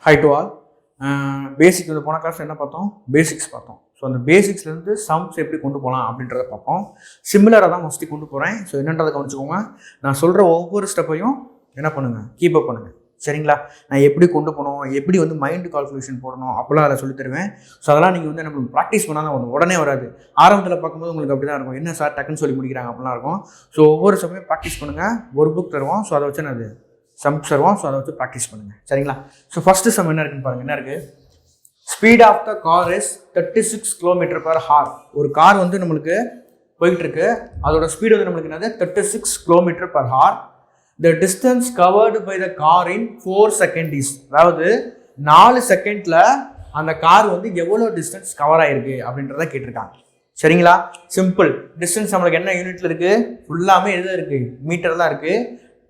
Hi to all. பேசிக் வந்து போன class என்ன பார்த்தோம்? பேசிக்ஸ் பார்த்தோம். ஸோ அந்த பேசிக்ஸ்லேருந்து சம்ஸ் எப்படி கொண்டு போகலாம் அப்படின்றத பார்ப்போம். சிமிலராக தான் மோஸ்ட்லி கொண்டு போகிறேன். ஸோ என்னன்றதை கவனிச்சுக்கோங்க. நான் சொல்கிற ஒவ்வொரு ஸ்டெப்பையும் என்ன பண்ணுங்கள், கீப் அப் பண்ணுங்கள். சரிங்களா? நான் எப்படி கொண்டு போகணும், எப்படி வந்து மைண்டு கால்குலேஷன் போடணும் அப்போல்லாம் அதில் சொல்லி தருவேன். ஸோ அதெல்லாம் நீங்கள் வந்து நம்ம ப்ராக்டிஸ் பண்ணால் தான் வரும், உடனே வராது. ஆரம்பத்தில் பார்க்கும்போது உங்களுக்கு அப்படி தான் இருக்கும், என்ன சார் டக்குன்னு சொல்லி முடிக்கிறாங்க அப்படிலாம் இருக்கும். ஸோ ஒவ்வொரு சமயம் ப்ராக்டிஸ் பண்ணுங்கள். ஒரு புக் தருவோம், ஸோ அதை வச்சு நான் அது சம் தருவோம், ஸோ அதை வச்சு ப்ராக்டிஸ் பண்ணுங்கள். சரிங்களா? ஸோ ஃபஸ்ட்டு சம் என்ன இருக்குன்னு பாருங்கள். என்ன இருக்குது? Speed of the car is 36 km/h. ஒரு கார் வந்து நம்மளுக்கு போயிட்டு இருக்கு, அதோட ஸ்பீடு வந்து நம்மளுக்கு என்னது 36 km/h. The distance covered by the car in 4 seconds is, அதாவது 4 செகண்ட்ல அந்த கார் வந்து எவ்வளோ டிஸ்டன்ஸ் கவர் ஆயிருக்கு அப்படின்றத கேட்டிருக்காங்க. சரிங்களா? சிம்பிள். டிஸ்டன்ஸ் நம்மளுக்கு என்ன யூனிட்ல இருக்கு? ஃபுல்லாமே எதில் இருக்கு? மீட்டர் தான் இருக்கு.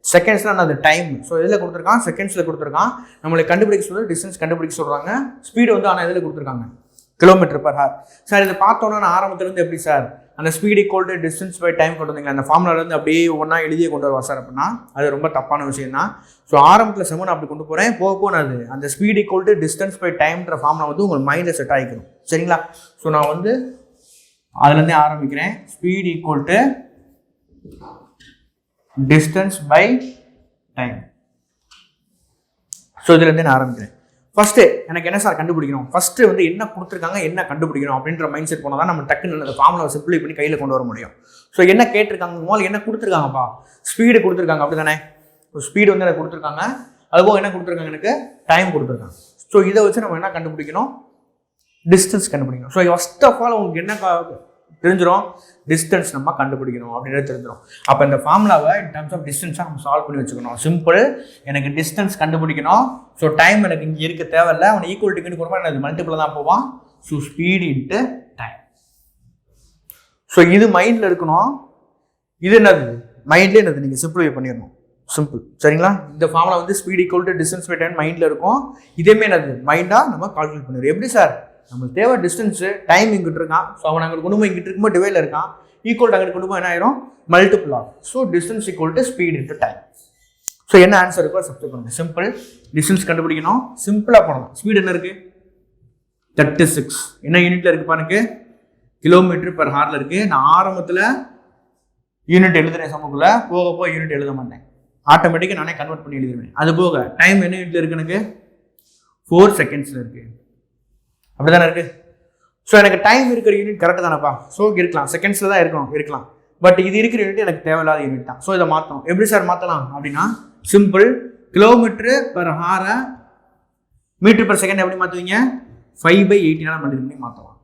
செகண்ட்ஸ்லாம் அந்த டைம், ஸோ எதில் கொடுத்துருக்கான்? செகண்ட்ஸில் கொடுத்துருக்கான். நம்மளுக்கு கண்டுபிடிக்க சொல்றது டிஸ்டன்ஸ் கண்டுபிடிக்க சொல்கிறாங்க. ஸ்பீடு வந்து ஆனால் எதில் கொடுத்துருக்காங்க? km/h. சார் இதை பார்த்தோன்னா நான் ஆரம்பத்துலேருந்து எப்படி சார் அந்த speed equal to distance by time கொண்டு வந்தீங்க, அந்த ஃபார்முலாலேருந்து அப்படியே ஒன்றா எழுதியே கொண்டு வருவா சார் அப்படின்னா அது ரொம்ப தப்பான விஷயம் தான். ஸோ ஆரம்பத்தில் செம்ம நான் அப்படி கொண்டு போகிறேன், போக போனது அந்த speed equal to distance by டைம்ன்ற ஃபார்முலா வந்து உங்கள் மைண்டில் செட் ஆகிக்கணும். சரிங்களா? ஸோ நான் வந்து அதுலேருந்தே ஆரம்பிக்கிறேன். Speed equal to distance by time. So இதுலேருந்து நான் ஆரம்பிக்கிறேன். ஃபஸ்ட்டு எனக்கு என்ன சார் கண்டுபிடிக்கணும்? ஃபஸ்ட்டு வந்து என்ன கொடுத்துருக்காங்க, என்ன கண்டுபிடிக்கணும் அப்படின்ற மைண்ட் செட் போனால் தான் நம்ம டக்குன்னு அந்த ஃபார்முலாவை சிம்பிளை பண்ணி கையில் கொண்டு வர முடியும். ஸோ என்ன கேட்டிருக்காங்க, முதல்ல என்ன கொடுத்துருக்காங்கப்பா? ஸ்பீடு கொடுத்துருக்காங்க, அப்படி தானே? ஸ்பீடு வந்து எனக்கு கொடுத்துருக்காங்க, அதுபோக என்ன கொடுத்துருக்காங்க? எனக்கு டைம் கொடுத்துருக்காங்க. ஸோ இதை வச்சு நம்ம என்ன கண்டுபிடிக்கணும்? டிஸ்டன்ஸ் கண்டுபிடிக்கணும். ஸோ ஃபர்ஸ்ட் ஆஃப் ஆல் உங்களுக்கு என்ன தெரிஞ்சிடும்? டிஸ்டன்ஸ் நம்ம கண்டுபிடிக்கணும் அப்படின்றது தெரிஞ்சிடும். அப்போ இந்த ஃபார்முலாவை இன் டர்ம்ஸ் ஆஃப் டிஸ்டன்ஸாக நம்ம சால்வ் பண்ணி வச்சுக்கணும். சிம்பிள். எனக்கு டிஸ்டன்ஸ் கண்டுபிடிக்கணும். ஸோ டைம் எனக்கு இங்கே இருக்க தேவையில்லை, அவனை ஈக்குவல் டிக்கெட் கொடுப்பா எனக்கு மல்டிபிள் தான் போவான். So speed into time. So இது மைண்டில் இருக்கணும். இது என்னது? மைண்ட்லேயே என்னது? நீங்கள் சிம்பிளிஃபை பண்ணிடணும். சிம்பிள். சரிங்களா? இந்த ஃபார்முலா வந்து speed equal to distance by time மைண்டில் இருக்கும். இதேமே என்னது? மைண்டாக நம்ம கால்குலேட் பண்ணிடுவோம். எப்படி சார்? நம்மளுக்கு தேவை டிஸ்டன்ஸு, டைம் இங்கிட்டு இருக்கான். ஸோ அவன் அங்கே கொண்டு போய் இங்கிட்டு இருக்கும்போது டிவைடில் இருக்கான், ஈக்குவல் அங்கிட்டு கொண்டு போய் என்ன ஆயிரும்? மல்டிபிள் ஆகும். So distance equal to speed into time. So என்ன ஆன்சர் இருக்கோ சப்ஸ்டிட் பண்ணுங்க. சிம்பிள். டிஸ்டன்ஸ் கண்டுபிடிக்கணும், சிம்பிளாக பண்ணலாம். ஸ்பீடு என்ன இருக்குது? 36. என்ன யூனிட்ல இருக்கு பாருங்க? km/h இருக்கு. நான் ஆரம்பத்தில் யூனிட் எழுதுறேன், சமக்குள்ள போக போக யூனிட் எழுத மாட்டேன், ஆட்டோமேட்டிக்காக நானே கன்வெர்ட் பண்ணி எழுதுவேன். அது போக டைம் என்ன யூனிட்ல இருக்கு? எனக்கு 4 செகண்ட்ஸ்ல இருக்கு. அப்படிதானே இருக்கு? ஸோ எனக்கு டைம் இருக்கிற யூனிட் கரெக்டாக தானேப்பா? ஸோ இருக்கலாம், செகண்ட்ஸில் தான் இருக்கலாம். பட் இது இருக்கிற யூனிட் எனக்கு தேவையில்லாத யூனிட் தான். ஸோ இதை மாற்றணும். எப்படி சார் மாற்றலாம் அப்படின்னா சிம்பிள். km/h மீட்டர்/செகண்ட் எப்படி மாற்றுவீங்க? 5/18 மல்டிபிள் பண்ணி மாற்றலாம்.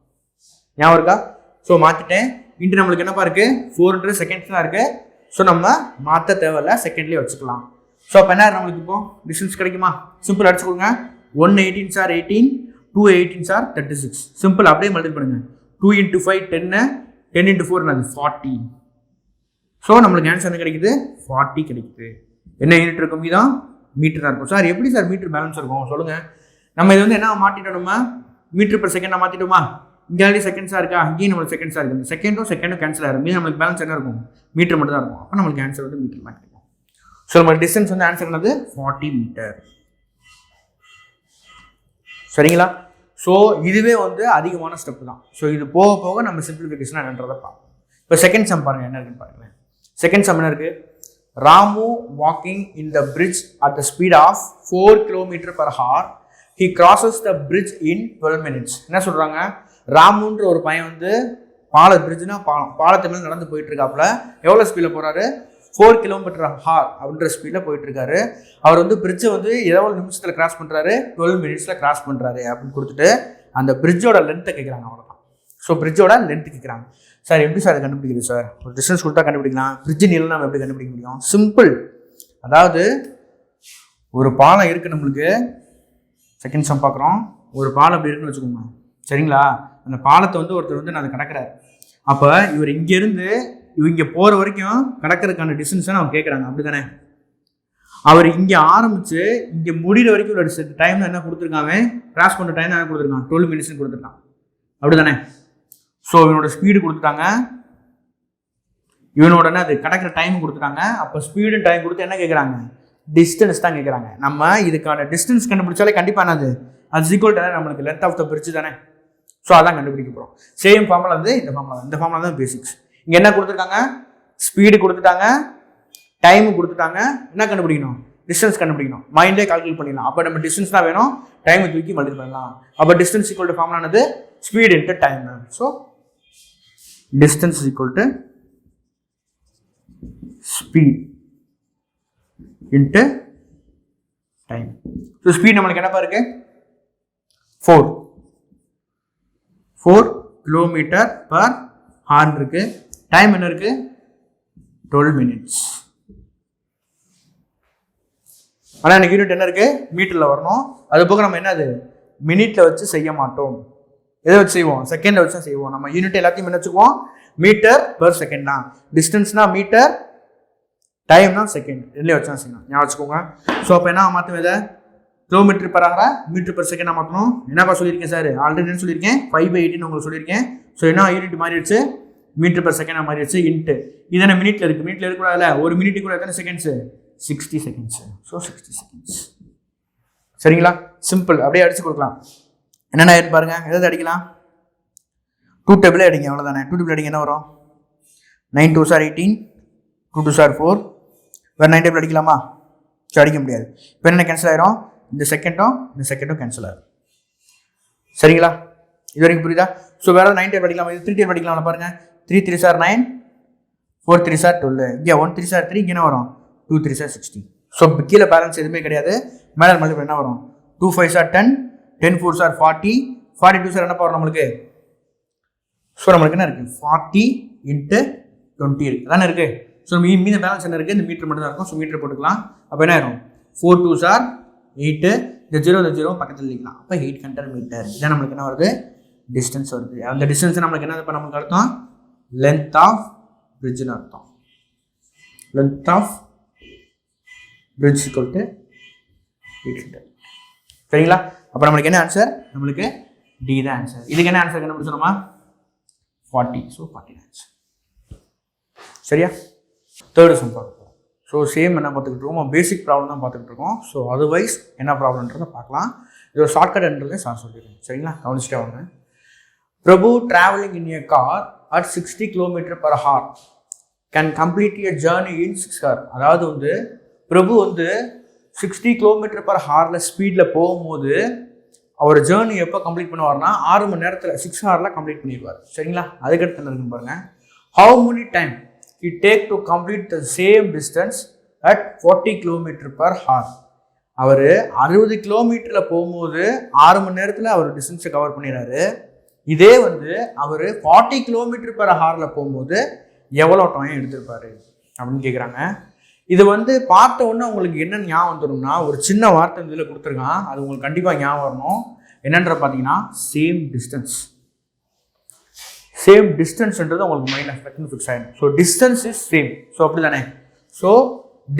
ஞாபகம் இருக்கா? ஸோ மாற்றிட்டேன். இன்ட்டு நம்மளுக்கு என்னப்பா இருக்குது? 400 செகண்ட்ஸ் தான் இருக்குது. ஸோ நம்ம மாற்ற தேவையில்லை, செகண்ட்லேயே வச்சுக்கலாம். ஸோ அப்போ என்ன நம்மளுக்கு இப்போ டிஸ்டன்ஸ் கிடைக்குமா? சிம்பிள் அடிச்சு கொடுங்க. 118 சார் 18, 2 18 சார் 36. சிம்பிள். அப்படியே மல்டிபிள் பண்ணுங்க. 2 × 5 10, 10 × 4 என்னது? 40. ஸோ நம்மளுக்கு ஆன்சர் என்ன கிடைக்குது? 40 கிடைக்குது. என்ன யூனிட் இருக்கும்? இதுதான் மீட்டர் தான் இருக்கும். சார் எப்படி சார் மீட்டர் பேலன்ஸ் இருக்கும் சொல்லுங்கள். நம்ம இது வந்து என்ன மாற்றிட்டோம்? நம்ம மீட்டர்/செகண்ட் மாற்றிட்டோமா? இங்கே ஆல்ரெடி செகண்ட்ஸாக இருக்கா, இங்கேயும் நம்மளுக்கு செகண்ட்ஸாக இருக்குது. இந்த செகண்டும் கேன்சல் ஆகிடும். மீது நம்மளுக்கு பேலன்ஸ் என்ன இருக்கும்? மீட்டர் மட்டும் தான் இருக்கும். அப்போ நம்மளுக்கு ஆன்சர் வந்து மீட்டர் தான் கிடைக்கும். ஸோ நம்ம டிஸ்டன்ஸ் வந்து ஆன்சர் என்னது? 40 மீட்டர். சரிங்களா? ஸோ இதுவே வந்து அதிகமான ஸ்டெப் தான். ஸோ இது போக போக நம்ம சிம்பிளிஃபிகேஷன் என்னன்றதை பார்ப்போம். இப்போ செகண்ட் சம் பாருங்கள், என்ன இருக்குன்னு பாருங்களேன். செகண்ட் சம் என்ன இருக்குது? Ramu walking in the bridge at the speed of 4 km/h. He crosses the bridge in 12 minutes. என்ன சொல்கிறாங்க? ராமுன்ற ஒரு பையன் வந்து பிரிட்ஜ்னா பாலத்து மேலே நடந்து போயிட்டு இருக்காப்புல. எவ்வளோ ஸ்பீடில் போகிறாரு? 4 km/h அப்படின்ற ஸ்பீடில் போயிட்டு இருக்காரு. அவர் வந்து பிரிட்ஜை வந்து எவ்வளோ நிமிஷத்தில் கிராஸ் பண்ணுறாரு? 12 minutesல கிராஸ் பண்ணுறாரு அப்படின்னு கொடுத்துட்டு அந்த பிரிட்ஜோட லென்த்தை கேட்குறாங்க. அவ்வளோதான். ஸோ பிரிட்ஜோட லென்த்து கேட்குறாங்க. சார் எப்படி சார் கண்டுபிடிக்கிறது சார்? ஒரு டிஸ்டன்ஸ் கொடுத்தா கண்டுபிடிக்கலாம். பிரிட்ஜ் நீளம் நம்ம எப்படி கண்டுபிடிக்க முடியும்? சிம்பிள். அதாவது ஒரு பாலம் இருக்குது நம்மளுக்கு. செகண்ட் சம் பார்க்குறோம். ஒரு பாலம் அப்படி இருக்குன்னு வச்சுக்கோங்க. சரிங்களா? அந்த பாலத்தை வந்து ஒருத்தர் வந்து நான் கடக்கிறார். அப்போ இவர் இங்கேருந்து இவங்க போகிற வரைக்கும் கடக்கிறதுக்கான டிஸ்டன்ஸை அவங்க கேட்குறாங்க. அப்படி தானே? அவர் இங்கே ஆரம்பித்து இங்கே முடிகிற வரைக்கும் உள்ள டைமில் என்ன கொடுத்துருக்காங்க? கிராஸ் பண்ணுற டைம் என்ன கொடுத்துருக்கான்? 12 minutes கொடுத்துருக்கான். அப்படி தானே? ஸோ இவனோட ஸ்பீடு கொடுத்துட்டாங்க, இவனோட அது கடக்கிற டைம் கொடுத்துட்டாங்க. அப்போ ஸ்பீடு டைம் கொடுத்து என்ன கேட்குறாங்க? டிஸ்டன்ஸ் தான் கேட்குறாங்க. நம்ம இதுக்கான டிஸ்டன்ஸ் கண்டுபிடிச்சாலே கண்டிப்பாக என்னது அது ஈக்குவல் தானே, நம்மளுக்கு லென்த் ஆஃப் த பிரிட்ஜ் தானே. ஸோ அதான் கண்டுபிடிக்க போகிறோம். சேம் ஃபார்முலா வந்து இந்த ஃபார்முலா தான், இந்த ஃபார்முலா தான் பேசிக்ஸ். இங்கே என்ன கொடுத்துருக்காங்க, ஸ்பீடு கொடுத்துட்டாங்க, டைம் கொடுத்துட்டாங்க, என்ன கண்டுபிடிக்கணும், டிஸ்டன்ஸ் கண்டுபிடிக்கணும். மைண்டே கால்குலேட் பண்ணிடலாம். அப்போ நம்ம டிஸ்டன்ஸ் தான் வேணும், டைமை தூக்கி மல்டிப்ளை பண்ணலாம். அப்போ டிஸ்டன்ஸ் ஈக்குவல் டு ஃபார்முலா என்னது, speed into time. So distance equal to speed into time. So speed நம்மளுக்கு என்னப்பா இருக்கு, 4 கிலோமீட்டர் பர் ஹார் இருக்கு. டைம் என்ன இருக்கு, 12 மினிட்ஸ். ஆனால் எனக்கு யூனிட் என்ன இருக்கு, மீட்டரில் வரணும். அது போக நம்ம என்னது மினிட்ல வச்சு செய்ய மாட்டோம். எதை வச்சு செய்வோம், செகண்ட்ல வச்சு தான் செய்வோம். நம்ம யூனிட் எல்லாத்தையும் என்ன வச்சுக்குவோம், மீட்டர் பர் செகண்ட் தான். டிஸ்டன்ஸ்னா மீட்டர், டைம்னா செகண்ட், இதுலேயே வச்சு தான் செய்யணும். ஞாபகம் வச்சுக்கோங்க. ஸோ அப்போ என்ன மாற்றணும், இதை கிலோமீட்டர் பர் ஹவரை மீட்டர் பர் செகண்டாக மாற்றணும். என்னப்பா சொல்லியிருக்கேன் சார், ஆல்ரெடி என்ன சொல்லியிருக்கேன், 5/18 உங்களுக்கு சொல்லியிருக்கேன். ஸோ என்ன யூனிட் மாறிடுச்சு, மீட்டர் பர் செகண்டாக மாறிடுச்சு. இன்ட்டு இது என்ன மினிட்ல இருக்குது, மினிட்ல இருக்கக்கூடாதுல, ஒரு மினிட் கூட எத்தனை செகண்ட்ஸு, 60 செகண்ட்ஸ். So 60 seconds. சரிங்களா, சிம்பிள். அப்படியே அடிச்சு கொடுக்கலாம். என்னென்ன பாருங்க, எதாவது அடிக்கலாம், 2 டேபிளே அடிங்க, அவ்வளோதானே. 2 டேபிள் அடிங்க, என்ன வரும், 9 2s are 18, 2 2s are 4. வேறு 9 டேபிள் அடிக்கலாமா, ஸோ அடிக்க முடியாது. இப்போ என்ன கேன்சல் ஆயிரும், இந்த செகண்டும் கேன்சல் ஆகும். சரிங்களா, இது வரைக்கும் புரியுதா. ஸோ வேறு 9 டேபிள் அடிக்கலாமா, இது 3 டேபிள் அடிக்கலாம் பாருங்க. 3 3s are 9, 4 3s are 12. இங்கே 1 3s are 3, இங்கே என்ன வரும், 2 3s are 16. ஸோ கீழே பேலன்ஸ் எதுவுமே கிடையாது. மேலே மல்டிபிள் என்ன வரும், 2 5s are 10, 10 4s are 40, 42s are என்ன வரும் நம்மளுக்கு. ஸோ நம்மளுக்கு என்ன இருக்குது, 40 × 20 இருக்குது, தானே இருக்குது. ஸோ மீதி பேலன்ஸ் என்ன இருக்குது, இந்த மீட்டர் மட்டும் தான் இருக்கும். ஸோ மீட்டர் போட்டுக்கலாம். அப்போ என்ன ஆயிரும், 4 2s are 8, இந்த 0 பக்கத்தில் இல்லைங்களா. அப்போ 800 மீட்டர். இதான் நம்மளுக்கு என்ன வருது, டிஸ்டன்ஸ் வருது. அந்த டிஸ்டன்ஸ் நம்மளுக்கு என்ன, இப்போ நமக்கு அர்த்தம் லென்த் ஆஃப் பிரிட்ஜ்னு அர்த்தம். Length of bridge equal to 800. சரிங்களா, அப்போ நம்மளுக்கு என்ன ஆன்சர், நம்மளுக்கு டி தான் ஆன்சர். இதுக்கு என்ன ஆன்சர் கண்டுபிடிச்சோமா, 40. So 40 answer. சரியா, தேர்டு சம் பார்க்க போகிறோம். ஸோ சேம் என்ன பார்த்துக்கிட்டு இருக்கோம், பேசிக் ப்ராப்ளம் தான் பார்த்துக்கிட்டு இருக்கோம். ஸோ அதர்வைஸ் என்ன ப்ராப்ளம்ன்றதை பார்க்கலாம். இது ஒரு ஷார்ட்கட்ன்றதை சார் சொல்லிடுறேன். சரிங்களா, கவனிச்சுட்டே வாங்க. Prabhu travelling in a car at 60 km/h can complete a journey in 6 hours. அதாவது வந்து பிரபு வந்து 60 km/h ஸ்பீடில் போகும்போது அவர் ஜேர்னி எப்போ கம்ப்ளீட் பண்ணுவார்னா 6 மணி நேரத்தில் 6 hours கம்ப்ளீட் பண்ணிடுவார். சரிங்களா, அதுக்கடுத்து என்ன இருக்குன்னு பாருங்க. How many time he take to complete the same distance at 40 km/h. அவர் 60 கிலோமீட்டரில் போகும்போது 6 மணி நேரத்தில் அவர் டிஸ்டன்ஸை கவர் பண்ணிடுறாரு. இதே வந்து அவர் 40 km/h போகும்போது எவ்வளோ டைம் எடுத்திருப்பாரு அப்படின்னு கேட்குறாங்க. இது வந்து பார்த்த உடனே உங்களுக்கு என்ன ஞாபகம் வந்துடும்னா, ஒரு சின்ன வார்த்தை இதில் கொடுத்துருக்கான், அது உங்களுக்கு கண்டிப்பாக ஞாபகம் வரணும். என்னன்ற பார்த்தீங்கன்னா சேம் டிஸ்டன்ஸ். சேம் டிஸ்டன்ஸ்ன்றது உங்களுக்கு மைண்ட் எஃபெக்ட்னு ஃபிக்ஸ் ஆகிடும். So distance is same. So அப்படி தானே. ஸோ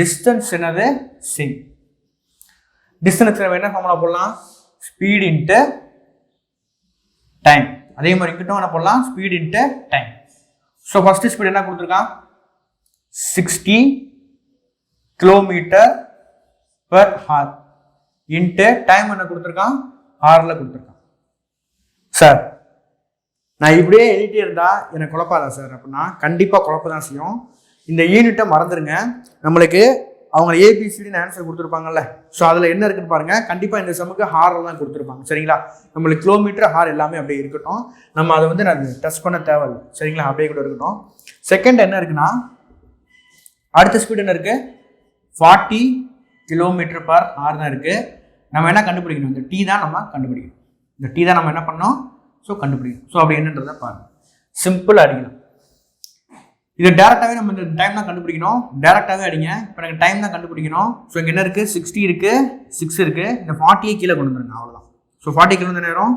டிஸ்டன்ஸ் என்னது, சேம். டிஸ்டன்ஸ் என்ன ஃபார்முலா போடலாம், ஸ்பீட் இன்ட்டு டைம். அதே மாதிரி இங்கிட்டும் என்ன போடலாம், speed into time. So first speed என்ன கொடுத்துருக்கான், 60 km/h இன்ட்டு டைம் என்ன கொடுத்துருக்கான், ஹாரில் கொடுத்துருக்கான். சார் நான் இப்படியே எழுதிட்டே இருந்தா எனக்கு குழப்பாதா சார் அப்படின்னா, கண்டிப்பாக குழப்ப தான் செய்யும். இந்த யூனிட்டை மறந்துடுங்க. நம்மளுக்கு அவங்க ஏபிசிடின்னு ஆன்சர் கொடுத்துருப்பாங்கல்ல, ஸோ அதில் என்ன இருக்குன்னு பாருங்கள். கண்டிப்பாக இந்த சமுக்கு ஹாரில் தான் கொடுத்துருப்பாங்க. சரிங்களா, நம்மளுக்கு கிலோமீட்டர் ஹார் எல்லாமே அப்படியே இருக்கட்டும். நம்ம அதை வந்து நான் டச் பண்ண தேவையில்லை. சரிங்களா, அப்படியே கூட இருக்கட்டும். செகண்ட் என்ன இருக்குன்னா, அடுத்த ஸ்பீட் என்ன இருக்குது, 40 km/h தான் இருக்குது. நம்ம என்ன கண்டுபிடிக்கணும், இந்த டி தான் நம்ம கண்டுபிடிக்கணும். இந்த டி தான் நம்ம என்ன பண்ணோம், ஸோ கண்டுபிடிக்கணும். ஸோ அப்படி என்னன்றதை பாருங்கள், சிம்பிள் அடிக்கணும். இது டேரெக்டாகவே நம்ம இந்த டைம் தான் கண்டுபிடிக்கணும். டேரெக்டாகவே அடிங்க. இப்போ எனக்கு டைம் தான் கண்டுபிடிக்கணும். ஸோ இங்கே என்ன இருக்குது, 60 இருக்குது, 6 இருக்குது. இந்த 40 கீழே கொண்டு வந்துருங்க, அவ்வளோதான். ஸோ 40 கிலோ நேரம்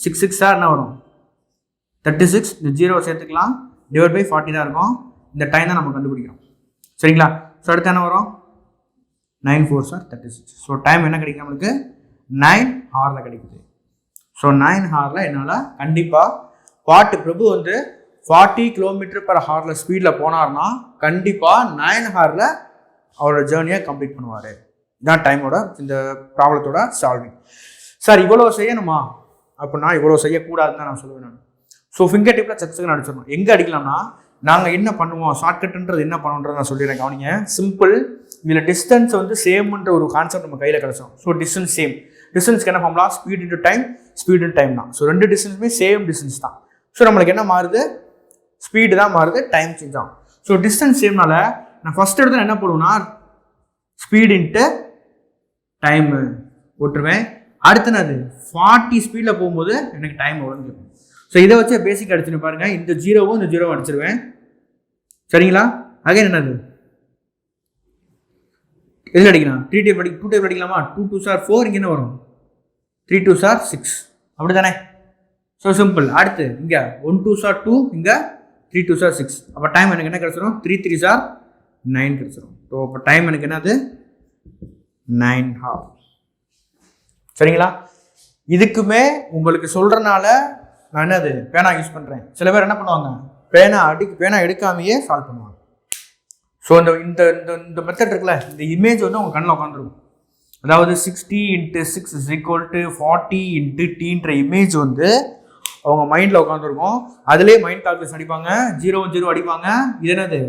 6 6 என்ன வரும், 36. இந்த 0 சேர்த்துக்கலாம், டிவைட் பை 40 தான் இருக்கும். இந்த டைம் தான் நம்ம கண்டுபிடிக்கிறோம். சரிங்களா, ஸோ அடுத்து என்ன வரும், 9 4s are 36. ஸோ டைம் என்ன கிடைக்கும் நம்மளுக்கு, 9 hours கிடைக்குது. ஸோ 9 hours என்னால் கண்டிப்பாக பிரபு வந்து 40 km/h ஸ்பீடில் போனார்னா கண்டிப்பாக 9 hours அவரோட ஜேர்னியை கம்ப்ளீட் பண்ணுவார். இதான் டைமோட இந்த ப்ராப்ளத்தோட சால்விங். சார் இவ்வளோ செய்யணுமா அப்படின்னா இவ்வளோ செய்யக்கூடாதுன்னு தான் நான் சொல்லுவேன் நான். ஸோ ஃபிங்கர் டிப்பில் சக்ஸுக்கு அடிச்சிடணும். எங்கே அடிக்கலாம்னா நாங்கள் என்ன பண்ணுவோம், ஷார்ட்கட்டுன்றது என்ன பண்ணுன்றதை நான் சொல்லிடுறேன் கவனிங்க. சிம்பிள். இதில் டிஸ்டன்ஸ் வந்து சேம்ன்ற ஒரு கான்செப்ட் நம்ம கையில் கிடச்சோம். So distance same. டிஸ்டன்ஸ்க்கு என்ன பண்ணலாம், speed into time, speed in time தான். ஸோ ரெண்டு டிஸ்டன்ஸுமே சேம் டிஸ்டன்ஸ் தான். ஸோ நம்மளுக்கு என்ன மாறுது, ஸ்பீடு தான் மாறுது, டைம் சேஞ்ச் ஆகும். ஸோ டிஸ்டன்ஸ் சேம்னால நான் ஃபஸ்ட் எடுத்து என்ன போடுவேன்னா ஸ்பீட் இன்ட்டு டைமு போட்டுருவேன். அடுத்தது 40 ஸ்பீடில் போகும்போது எனக்கு டைம் எவ்வளோன்னு கேட்கும். ஸோ இதை வச்சு பேசிக் அடிச்சுன்னு பாருங்கள். இந்த ஜீரோவும் இந்த ஜீரோவும் அடிச்சிருவேன். சரிங்களா? அகைன் என்னது எதில் அடிக்கலாம், 3 டைப் 2 டைப் அடிக்கலாமா? 2 2s are 4, இங்கே என்ன வரும் 3 2s are 6, அப்படி தானே? So simple. அடுத்து இங்கே 1 2s are 2, இங்கே 3 2s are 6. அப்போ டைம் எனக்கு என்ன கிடச்சிரும், 3 3s are 9 கிடச்சிரும். ஸோ அப்போ டைம் எனக்கு என்னது 9.5. சரிங்களா? இதுக்குமே உங்களுக்கு சொல்கிறனால நான் என்னது பேனா யூஸ் பண்ணுறேன். சில பேர் என்ன பண்ணுவாங்க, பேனா எடுக்காமையே சால்வ் பண்ணுவாங்க. ஸோ இந்த இந்த இந்த மெத்தட் இருக்குல்ல, இந்த இமேஜ் வந்து உங்கள் கண்ணில் உட்காந்துருக்கும். அதாவது 60 × 6 = 40 × t இமேஜ் வந்து அவங்க மைண்டில் உட்காந்துருக்கும். அதுலேயே மைண்ட் கால்குலேஷன் அடிப்பாங்க. 0 0 அடிப்பாங்க. இது என்னது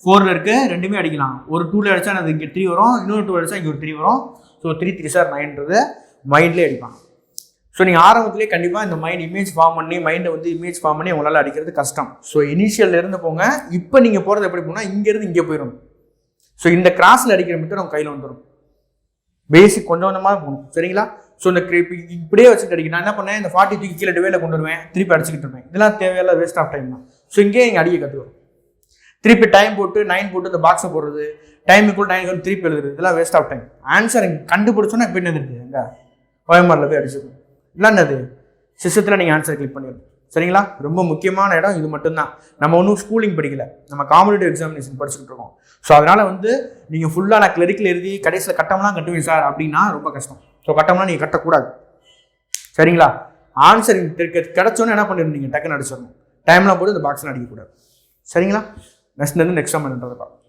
4ல் இருக்குது, ரெண்டுமே அடிக்கலாம். ஒரு 2ல் அடித்தா அது இங்கே 3 வரும், இன்னொரு 2 அடித்தா இங்கே ஒரு 3 வரும். ஸோ 3 3s are 9ன்றது மைண்ட்லேயே அடிப்பாங்க. ஸோ நீங்கள் ஆரம்பத்துலேயே கண்டிப்பாக இந்த மைண்ட் இமேஜ் ஃபார்ம் பண்ணி மைண்டை வந்து இமேஜ் ஃபார்ம் பண்ணி உங்களால் அடிக்கிறது கஷ்டம். ஸோ இனிஷியலில் இருந்து போங்க. இப்போ நீங்கள் போகிறது எப்படி போனால் இங்கேருந்து இங்கே போயிடும். ஸோ இந்த கிராஸில் அடிக்கிற மட்டும் நம்ம கையில் வந்துடும். பேசிக் கொஞ்சம் கொஞ்சமாக போகணும். சரிங்களா? ஸோ இந்த இப்படியே வச்சுட்டு அடிக்க நான் என்ன பண்ணேன், இந்த 40 தூக்கி கீழே டிவைல கொண்டு வருவேன், திருப்பி அடிச்சுக்கிட்டு இருப்பேன். இதெல்லாம் தேவையில்ல, வேஸ்ட் ஆஃப் டைம் தான். ஸோ இங்கேயே இங்கே அடிக்க கற்றுக்கிறோம். திருப்பி டைம் போட்டு 9 போட்டு இந்த பாக்ஸை போடுறது, டைம் ஈக்குவல் 9 திருப்பி எழுதுறது, இதெல்லாம் வேஸ்ட் ஆஃப் டைம். ஆன்சர் கண்டுபிடிச்சோன்னா இப்போ என்ன இருக்குது, எங்கே OMRல போய் அடிச்சுக்கணும். இல்லை என்னது சிஸ்டத்தில் நீங்கள் ஆன்சர் கிளிக் பண்ணிடணும். சரிங்களா? ரொம்ப முக்கியமான இடம் இது மட்டும்தான். நம்ம ஒன்றும் ஸ்கூலிங் படிக்கல, நம்ம காம்படிட்டிவ் எக்ஸாமினேஷன் படிச்சுட்டு இருக்கோம். ஸோ அதனால் வந்து நீங்கள் ஃபுல்லாக நான் கிளரிக்கல் எழுதி கடைசியில் கட்டம்லாம் கட்டுவேன் சார் அப்படின்னா ரொம்ப கஷ்டம். ஸோ கட்டம்லாம் நீங்கள் கட்டக்கூடாது. சரிங்களா? ஆன்சர் கிடச்சோன்னு என்ன பண்ணிருந்தீங்க, டக்குன்னு அடிச்சிடணும். டைம்லாம் போட்டு இந்த பாக்ஸ்லாம் அடிக்கக்கூடாது. சரிங்களா? நெக்ஸ்ட் சம் என்னன்றதை பார்ப்போம்.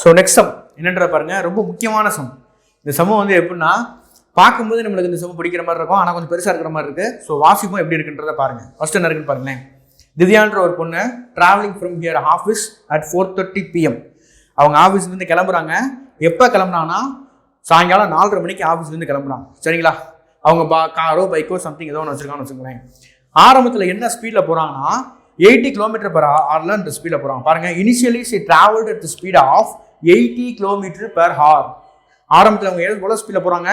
ஸோ நெக்ஸ்ட் சம் என்னன்றதை பாருங்கள். ரொம்ப முக்கியமான சம். இந்த சமம் வந்து எப்படின்னா பார்க்கும்போது நம்மளுக்கு இந்த சமம் பிடிக்கிற மாதிரி இருக்கும், ஆனால் கொஞ்சம் பெருசாக இருக்கிற மாதிரி இருக்குது. ஸோ வாசிப்பும் எப்படி இருக்குன்றதை பாருங்கள். ஃபர்ஸ்ட் என்ன இருக்குன்னு பாருங்களேன். திவ்யான்ற ஒரு பொண்ணு travelling from here office at 4:30 PM. அவங்க ஆஃபீஸ்லேருந்து கிளம்புறாங்க. எப்போ கிளம்புறாங்கன்னா சாயங்காலம் 4:30 மணிக்கு ஆஃபீஸ்லேருந்து கிளம்புறாங்க. சரிங்களா? அவங்க காரோ பைக்கோ சம்திங் ஏதோ ஒன்று வச்சுருக்காங்கன்னு வச்சுக்கோங்களேன். ஆரம்பத்தில் என்ன ஸ்பீடில் போகிறாங்கன்னா 80 km/h இந்த ஸ்பீடில் போகிறாங்க. பாருங்கள், initially she travelled at the speed of 80 km/h. ஆரம்பத்தில் அவங்க எவ்வளோ ஸ்பீடில் போகிறாங்க,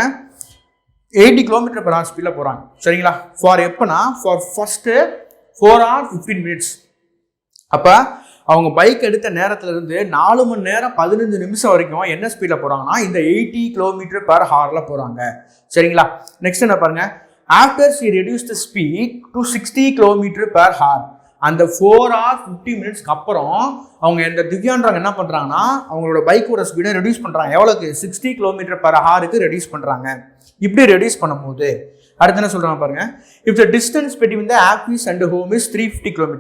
80 km/h ஸ்பீடில் போகிறாங்க. சரிங்களா? ஃபார் எப்போனா ஃபார் ஃபஸ்ட்டு 4 hours 15 minutes. அப்போ அவங்க பைக் எடுத்த நேரத்துல இருந்து 4 மணி நேரம் 15 நிமிஷம் வரைக்கும் என்ன ஸ்பீடில் போகிறாங்கன்னா இந்த 80 km/h போகிறாங்க. சரிங்களா? நெக்ஸ்ட் என்ன பாருங்க. After she reduce the speed to 60 km/h, அந்த 4 hours 50 minutesக்கு அப்புறம் அவங்க இந்த திவ்யான்றவங்க என்ன பண்ணுறாங்கன்னா அவங்களோட பைக்கோட ஸ்பீடை ரெடியூஸ் பண்ணுறாங்க. எவ்வளோக்கு, 60 km/h ரெடியூஸ் பண்ணுறாங்க. இப்படி ரெடியூஸ் பண்ணும்போது அடுத்து என்ன சொல்கிறாங்க பாருங்க. If the distance between the office and home is 350 km,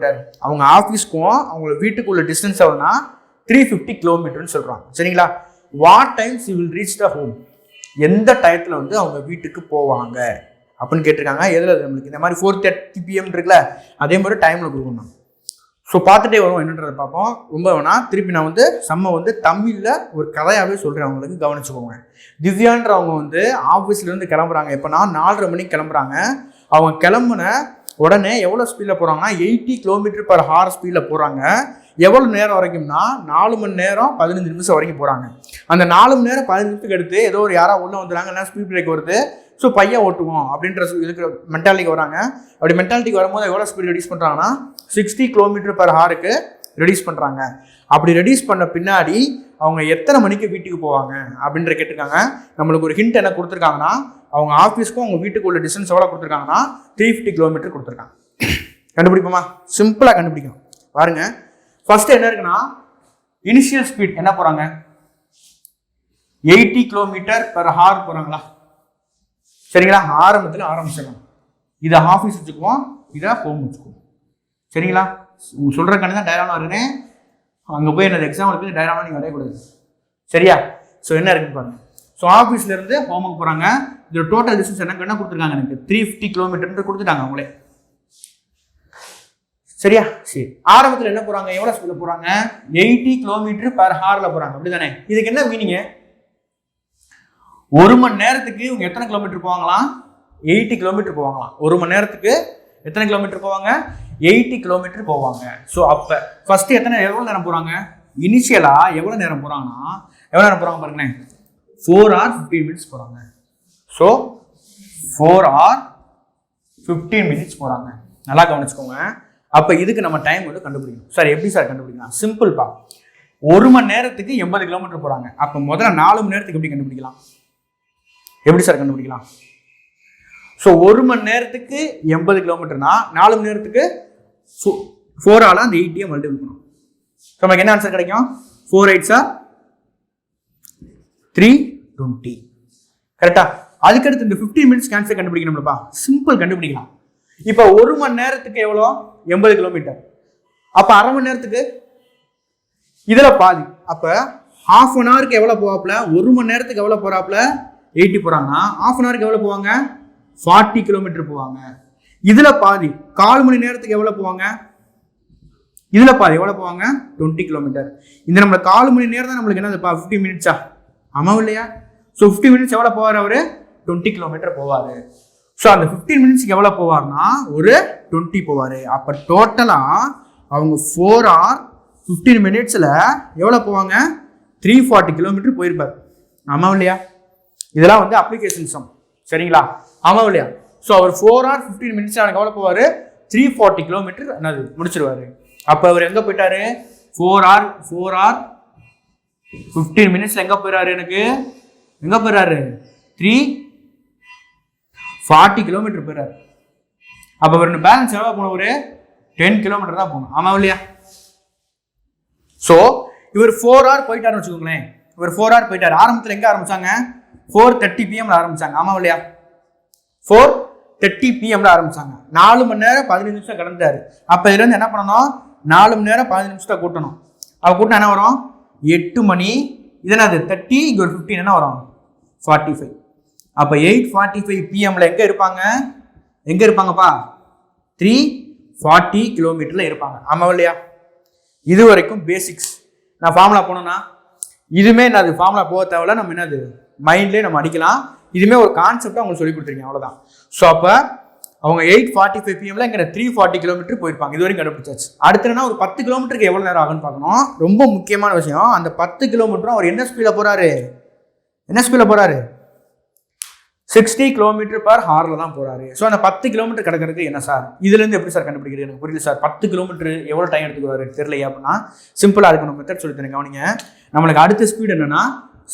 அவங்க ஆஃபீஸ்க்கும் அவங்க வீட்டுக்குள்ள டிஸ்டன்ஸ் எவ்வளோனா 350 km சொல்கிறாங்க. சரிங்களா? What times you will reach the home, எந்த டயத்தில் வந்து அவங்க வீட்டுக்கு போவாங்க அப்படின்னு கேட்டிருக்காங்க. எதில் நம்மளுக்கு இந்த மாதிரி 4:30 PM இருக்குல்ல, அதே மாதிரி டைமில் கொடுக்கணும். ஸோ பார்த்துட்டே வரும் என்னன்றதை பார்ப்போம். ரொம்ப வேணால் திருப்பி நான் வந்து சம்ம வந்து தமிழில் ஒரு கதையாகவே சொல்கிறேன், அவங்களுக்கு கவனிச்சுக்கோங்க. திவ்யான்றவங்க வந்து ஆஃபீஸ்லேருந்து கிளம்புறாங்க. எப்போனா 4:30 மணிக்கு கிளம்புறாங்க. அவங்க கிளம்புன உடனே எவ்வளோ ஸ்பீடில் போகிறாங்கன்னா 80 km/h ஸ்பீடில் போகிறாங்க. எவ்வளோ நேரம் வரைக்கும்னா 4 மணி நேரம் 15 நிமிஷம் வரைக்கும் போகிறாங்க. அந்த 4 மணி நேரம் 15 நிமிஷத்துக்கு எடுத்து ஏதோ ஒரு யாராவது உள்ளே வந்துடுறாங்க, என்ன ஸ்பீட் பிரேக் வருது, ஸோ பையன் ஓட்டுவோம் அப்படின்ற இதுக்கு மென்டாலிட்டிக்கு வராங்க. அப்படி மென்டாலிட்டிக்கு வரும்போது எவ்வளோ ஸ்பீட் ரெடியூஸ் பண்ணுறாங்கன்னா 60 km/h ரெடியூஸ் பண்ணுறாங்க. அப்படி ரெடியூஸ் பண்ண பின்னாடி அவங்க எத்தனை மணிக்கு வீட்டுக்கு போவாங்க அப்படின்ற கேட்டிருக்காங்க. நம்மளுக்கு ஒரு ஹிண்ட் என்ன கொடுத்துருக்காங்கன்னா அவங்க ஆஃபீஸ்க்கும் அவங்க வீட்டுக்கு உள்ள டிஸ்டன்ஸ் எவ்வளோ கொடுத்துருக்காங்கன்னா 350 km கொடுத்துருக்காங்க. கண்டுபிடிப்போமா? சிம்பிளாக கண்டுபிடிக்கணும். பாருங்க, ஃபர்ஸ்ட் என்ன இருக்குன்னா இனிஷியல் ஸ்பீட் என்ன போகிறாங்க 80 km/h போகிறாங்களா? சரிங்களா? ஆரம்பத்தில் ஆரம்பிச்சிடலாம். இதை ஆஃபீஸ் வச்சுக்குவோம், இதை ஹோம் வச்சுக்குவோம். சரிங்களா? சொல்கிற கண்ணு தான் டயரானா இருக்கிறேன். அங்கே போய் என்னது எக்ஸாம்பிள் போய் டயரானா நீங்கள் வரையக்கூடாது. சரியா? ஸோ என்ன இருக்குன்னு பாருங்க. ஸோ ஆஃபீஸ்லேருந்து ஹோமுக்கு போகிறாங்க. இதோட டோட்டல் டிஸ்டன்ஸ் என்ன கொடுத்துருக்காங்க எனக்கு 350 கிலோமீட்டர் கொடுத்துட்டாங்க அவங்களே. சரியா? சரி, ஆரம்பத்தில் என்ன போகிறாங்க, எவ்வளோ ஸ்பீடில் போகிறாங்க, 80 km/h போகிறாங்க. அப்படி தானே? இதுக்கு என்ன மீனிங்க, 1 மணி நேரத்துக்கு இவங்க எத்தனை கிலோமீட்டர் போவாங்களாம், 80 கிலோமீட்டர் போவாங்களாம். 1 மணி நேரத்துக்கு எத்தனை கிலோமீட்டர் போவாங்க, 80 கிலோமீட்டர் போவாங்க. ஸோ அப்போ ஃபஸ்ட்டு எவ்வளோ நேரம் போகிறாங்க, இனிஷியலாக எவ்வளோ நேரம் போகிறாங்கன்னா, எவ்வளோ நேரம் போகிறாங்க பாருங்களேன், 4 hours 15 minutes போகிறாங்க. ஸோ 4 hours 15 minutes போகிறாங்க. நல்லா கவனிச்சுக்கோங்க. அப்போ இதுக்கு நம்ம டைம் வந்து கண்டுபிடிக்கணும். சார் எப்படி சார் கண்டுபிடிக்கலாம், சிம்பிள்ப்பா. 1 மணி நேரத்துக்கு 80 கிலோமீட்டர் போகிறாங்க. அப்போ முதல்ல 4 மணி நேரத்துக்கு எப்படி கண்டுபிடிக்கலாம், எப்படி சார் கண்டுபிடிக்கலாம்? ஸோ 1 மணி நேரத்துக்கு 80 கிலோமீட்டர்னா 4 மணி நேரத்துக்கு 4 ஆல் அந்த 80 மல்டிபிள் பண்ணணும். ஸோ நமக்கு என்ன ஆன்சர் கிடைக்கும், 4 8s are 320. கரெக்டா? அதுக்கடுத்து இந்த 15 minutes கேன்சல் கண்டுபிடிக்கணும்லப்பா, சிம்பிள் கண்டுபிடிக்கலாம். இப்போ 1 மணி நேரத்துக்கு எவ்வளோ, 80 கிலோமீட்டர். அப்போ அரை மணி நேரத்துக்கு இதில் பாதி. அப்போ ½ an hourக்கு எவ்வளோ போவாப்புல, 1 மணி நேரத்துக்கு எவ்வளோ போகிறாப்புல, 80 போகிறாங்கன்னா ½ an hourக்கு எவ்வளோ போவாங்க, 40 கிலோமீட்டர் போவாங்க. இதில் பாதி 1/4 மணி நேரத்துக்கு எவ்வளோ போவாங்க, இதில் பாதி எவ்வளோ போவாங்க, 20 கிலோமீட்டர். இந்த நம்மளை 1/4 மணி நேரம் தான் நம்மளுக்கு என்னதுப்பா, 15 minutes. ஆமாம் இல்லையா? ஸோ 15 minutes எவ்வளோ போவார் அவர், 20 கிலோமீட்டர் போவார். ஸோ அந்த 15 minutesக்கு எவ்வளோ போவார்னா ஒரு 20 போவார். அப்போ டோட்டலாக அவங்க 4 hours 15 minutesல எவ்வளோ போவாங்க, 340 கிலோமீட்டர் போயிருப்பார். ஆமாம் இல்லையா? இதெல்லாம் வந்து அப்ளிகேஷன் சம். சரிங்களா? ஆமாம் இல்லையா? ஸோ அவர் 4 hours 15 minutes எனக்கு எவ்வளோ போவார், 340 கிலோமீட்டர் என்னது முடிச்சிருவாரு. அப்போ அவர் எங்கே போயிட்டாரு, 4 hours 15 minutesல எங்கே போயிடாரு, எனக்கு எங்கே போயிடாரு, 340 கிலோமீட்டர் போயிடாரு. அப்போ அவர் பேலன்ஸ் எவ்வளோ போகணும், ஒரு 10 கிலோமீட்டர் தான் போகணும். ஆமாம் இல்லையா? ஸோ இவர் 4 hours போயிட்டாருன்னு வச்சுக்கோங்களேன். இவர் 4 hours போயிட்டாரு. ஆரம்பத்தில் எங்கே ஆரம்பிச்சாங்க, 4:30 PM ஆரம்பிச்சாங்க. ஆமாம் இல்லையா? 4:30 PM ஆரம்பிச்சாங்க. 4 மணி நேரம் 15 நிமிஷம் கடந்தாரு. அப்போ இதுல இருந்து என்ன பண்ணணும், 4 மணி நேரம் 15 நிமிஷத்தை கூட்டணும். அவ கூட்டினா என்ன வரும், 8 மணி. இதனாது 30, இங்கே ஒரு 15 என்ன வரும், 45. அப்போ 8:45 PM எங்கே இருப்பாங்க, எங்கே இருப்பாங்கப்பா, 340 கிலோமீட்டரில் இருப்பாங்க. ஆமாம் இல்லையா? இது வரைக்கும் பேசிக்ஸ். நான் ஃபார்முலா போனோன்னா இதுவுமே என்னது ஃபார்முலா போக தேவையில்ல, நம்ம என்னது மைண்ட்லேயே நம்ம அடிக்கலாம். இதுவுமே ஒரு கான்செப்டாக உங்களுக்கு சொல்லி கொடுத்துருக்கீங்க, அவ்வளோதான். ஸோ அப்போ அவங்க 8:45 PM இங்கே 340 கிலோமீட்டர் போயிருப்பாங்க. இது வரைக்கும் கண்டுபிடிச்சாச்சு. அடுத்து என்ன, ஒரு 10 கிலோமீட்டருக்கு எவ்வளோ நேரம் ஆகுன்னு பார்க்கணும். ரொம்ப முக்கியமான விஷயம், அந்த 10 கிலோமீட்டரும் அவர் என்ன ஸ்பீடில் போகிறாரு, என்ன ஸ்பீடில் போகிறாரு, 60 km/h தான் போகிறாரு. ஸோ அந்த 10 கிலோமீட்டர் கிடக்கிறதுக்கு என்ன சார், இதுலேருந்து எப்படி சார் கண்டுபிடிக்கிறது, எனக்கு புரியல சார். 10 கிலோமீட்டர் எவ்வளோ டைம் எடுத்துக்குவாரு தெரியலையே அப்படின்னா, சிம்பிளாக அதுக்கு நம்ம மெத்தட் சொல்லி தரேன் கவனிங்க. நம்மளுக்கு அடுத்த ஸ்பீடு என்னன்னா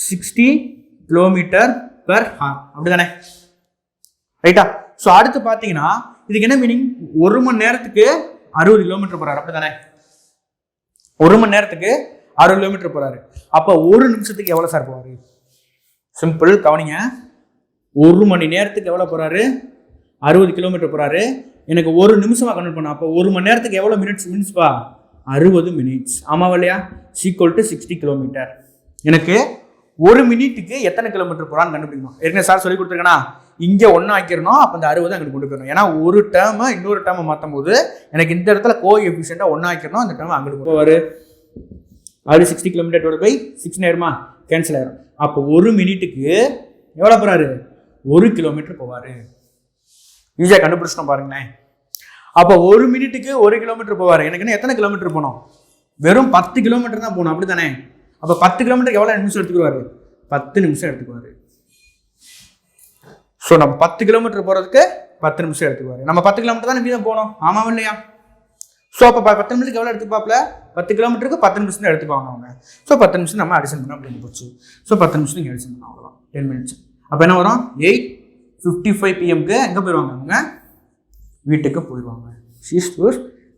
60 km/h அப்படி தானே, ரைட்டா? ஸோ அடுத்து பார்த்தீங்கன்னா இதுக்கு என்ன மீனிங், 1 மணி நேரத்துக்கு 60 கிலோமீட்டர் போகிறாரு. அப்படி தானே, 1 மணி நேரத்துக்கு 60 கிலோமீட்டர் போகிறாரு. அப்போ 1 நிமிஷத்துக்கு எவ்வளோ சார் போவார், சிம்பிள் கவனிங்க. 1 மணி நேரத்துக்கு எவ்வளோ போகிறாரு, 60 கிலோமீட்டர் போகிறாரு. எனக்கு 1 நிமிஷமாக கன்வெர்ட் பண்ண. அப்போ 1 மணி நேரத்துக்கு எவ்வளோ மினிட்ஸ்ப்பா, 60 minutes. ஆமாம் இல்லையா? = 60 கிலோமீட்டர். எனக்கு 1 மினிட்டுக்கு எத்தனை கிலோமீட்டர் போகிறான்னு கண்டுபிடிக்கணும். ஏற்கனவே சார் சொல்லி கொடுத்துருக்கேன்னா, இங்கே 1 ஆக்கிடணும், அப்போ அந்த 60 அங்கே கொண்டு போயிடணும். ஏன்னா ஒரு டேர்மை இன்னொரு டேர்மை மாற்றும் போது எனக்கு இந்த இடத்துல கோஎஃபிஷியன்ட்டாக 1 ஆக்கிடணும், அந்த டேர்மை அங்கே போவார். அது 60 km/6 நேரமா கேன்சல் ஆயிரும். அப்போ 1 மினிட்டுக்கு எவ்வளோ போகிறாரு, 1 கிலோமீட்டர் போவார். ஈஸியாக கண்டுபிடிச்சிட்டோம் பாருங்களேன். அப்போ 1 மினிட்டுக்கு 1 கிலோமீட்டர் போவார். எனக்கு என்ன எத்தனை கிலோமீட்டர் போகணும், வெறும் 10 கிலோமீட்டர் தான் போகணும். அப்படி தானே? அப்போ 10 கிலோமீட்டருக்கு எவ்வளோ நிமிஷம் எடுத்துக்குவார், 10 நிமிஷம் எடுத்துக்குவார். ஸோ நம்ம 10 கிலோமீட்டர் போகிறதுக்கு 10 நிமிஷம் எடுத்துக்குவார். நம்ம 10 கிலோமீட்டர் தான் வீதம் போகணும். ஆமாம் இல்லையா? ஸோ அப்போ 10 நிமிஷத்துக்கு எவ்வளோ எடுத்துப்பாப்பில், 10 கிலோமீட்டருக்கு 10 நிமிஷம் தான் எடுத்துக்குவாங்க அவங்க. ஸோ 10 நிமிஷம் நம்ம அடிஷன் பண்ணோம் அப்படின்னு போச்சு. ஸோ 10 நிமிஷம் நீங்கள் அடிஷன் பண்ணோம், அவ்வளோதான், 10 minutes. அப்போ என்ன வரும், 8:55 PMக்கு எங்கே போயிடுவாங்க அவங்க, வீட்டுக்கு போயிடுவாங்க.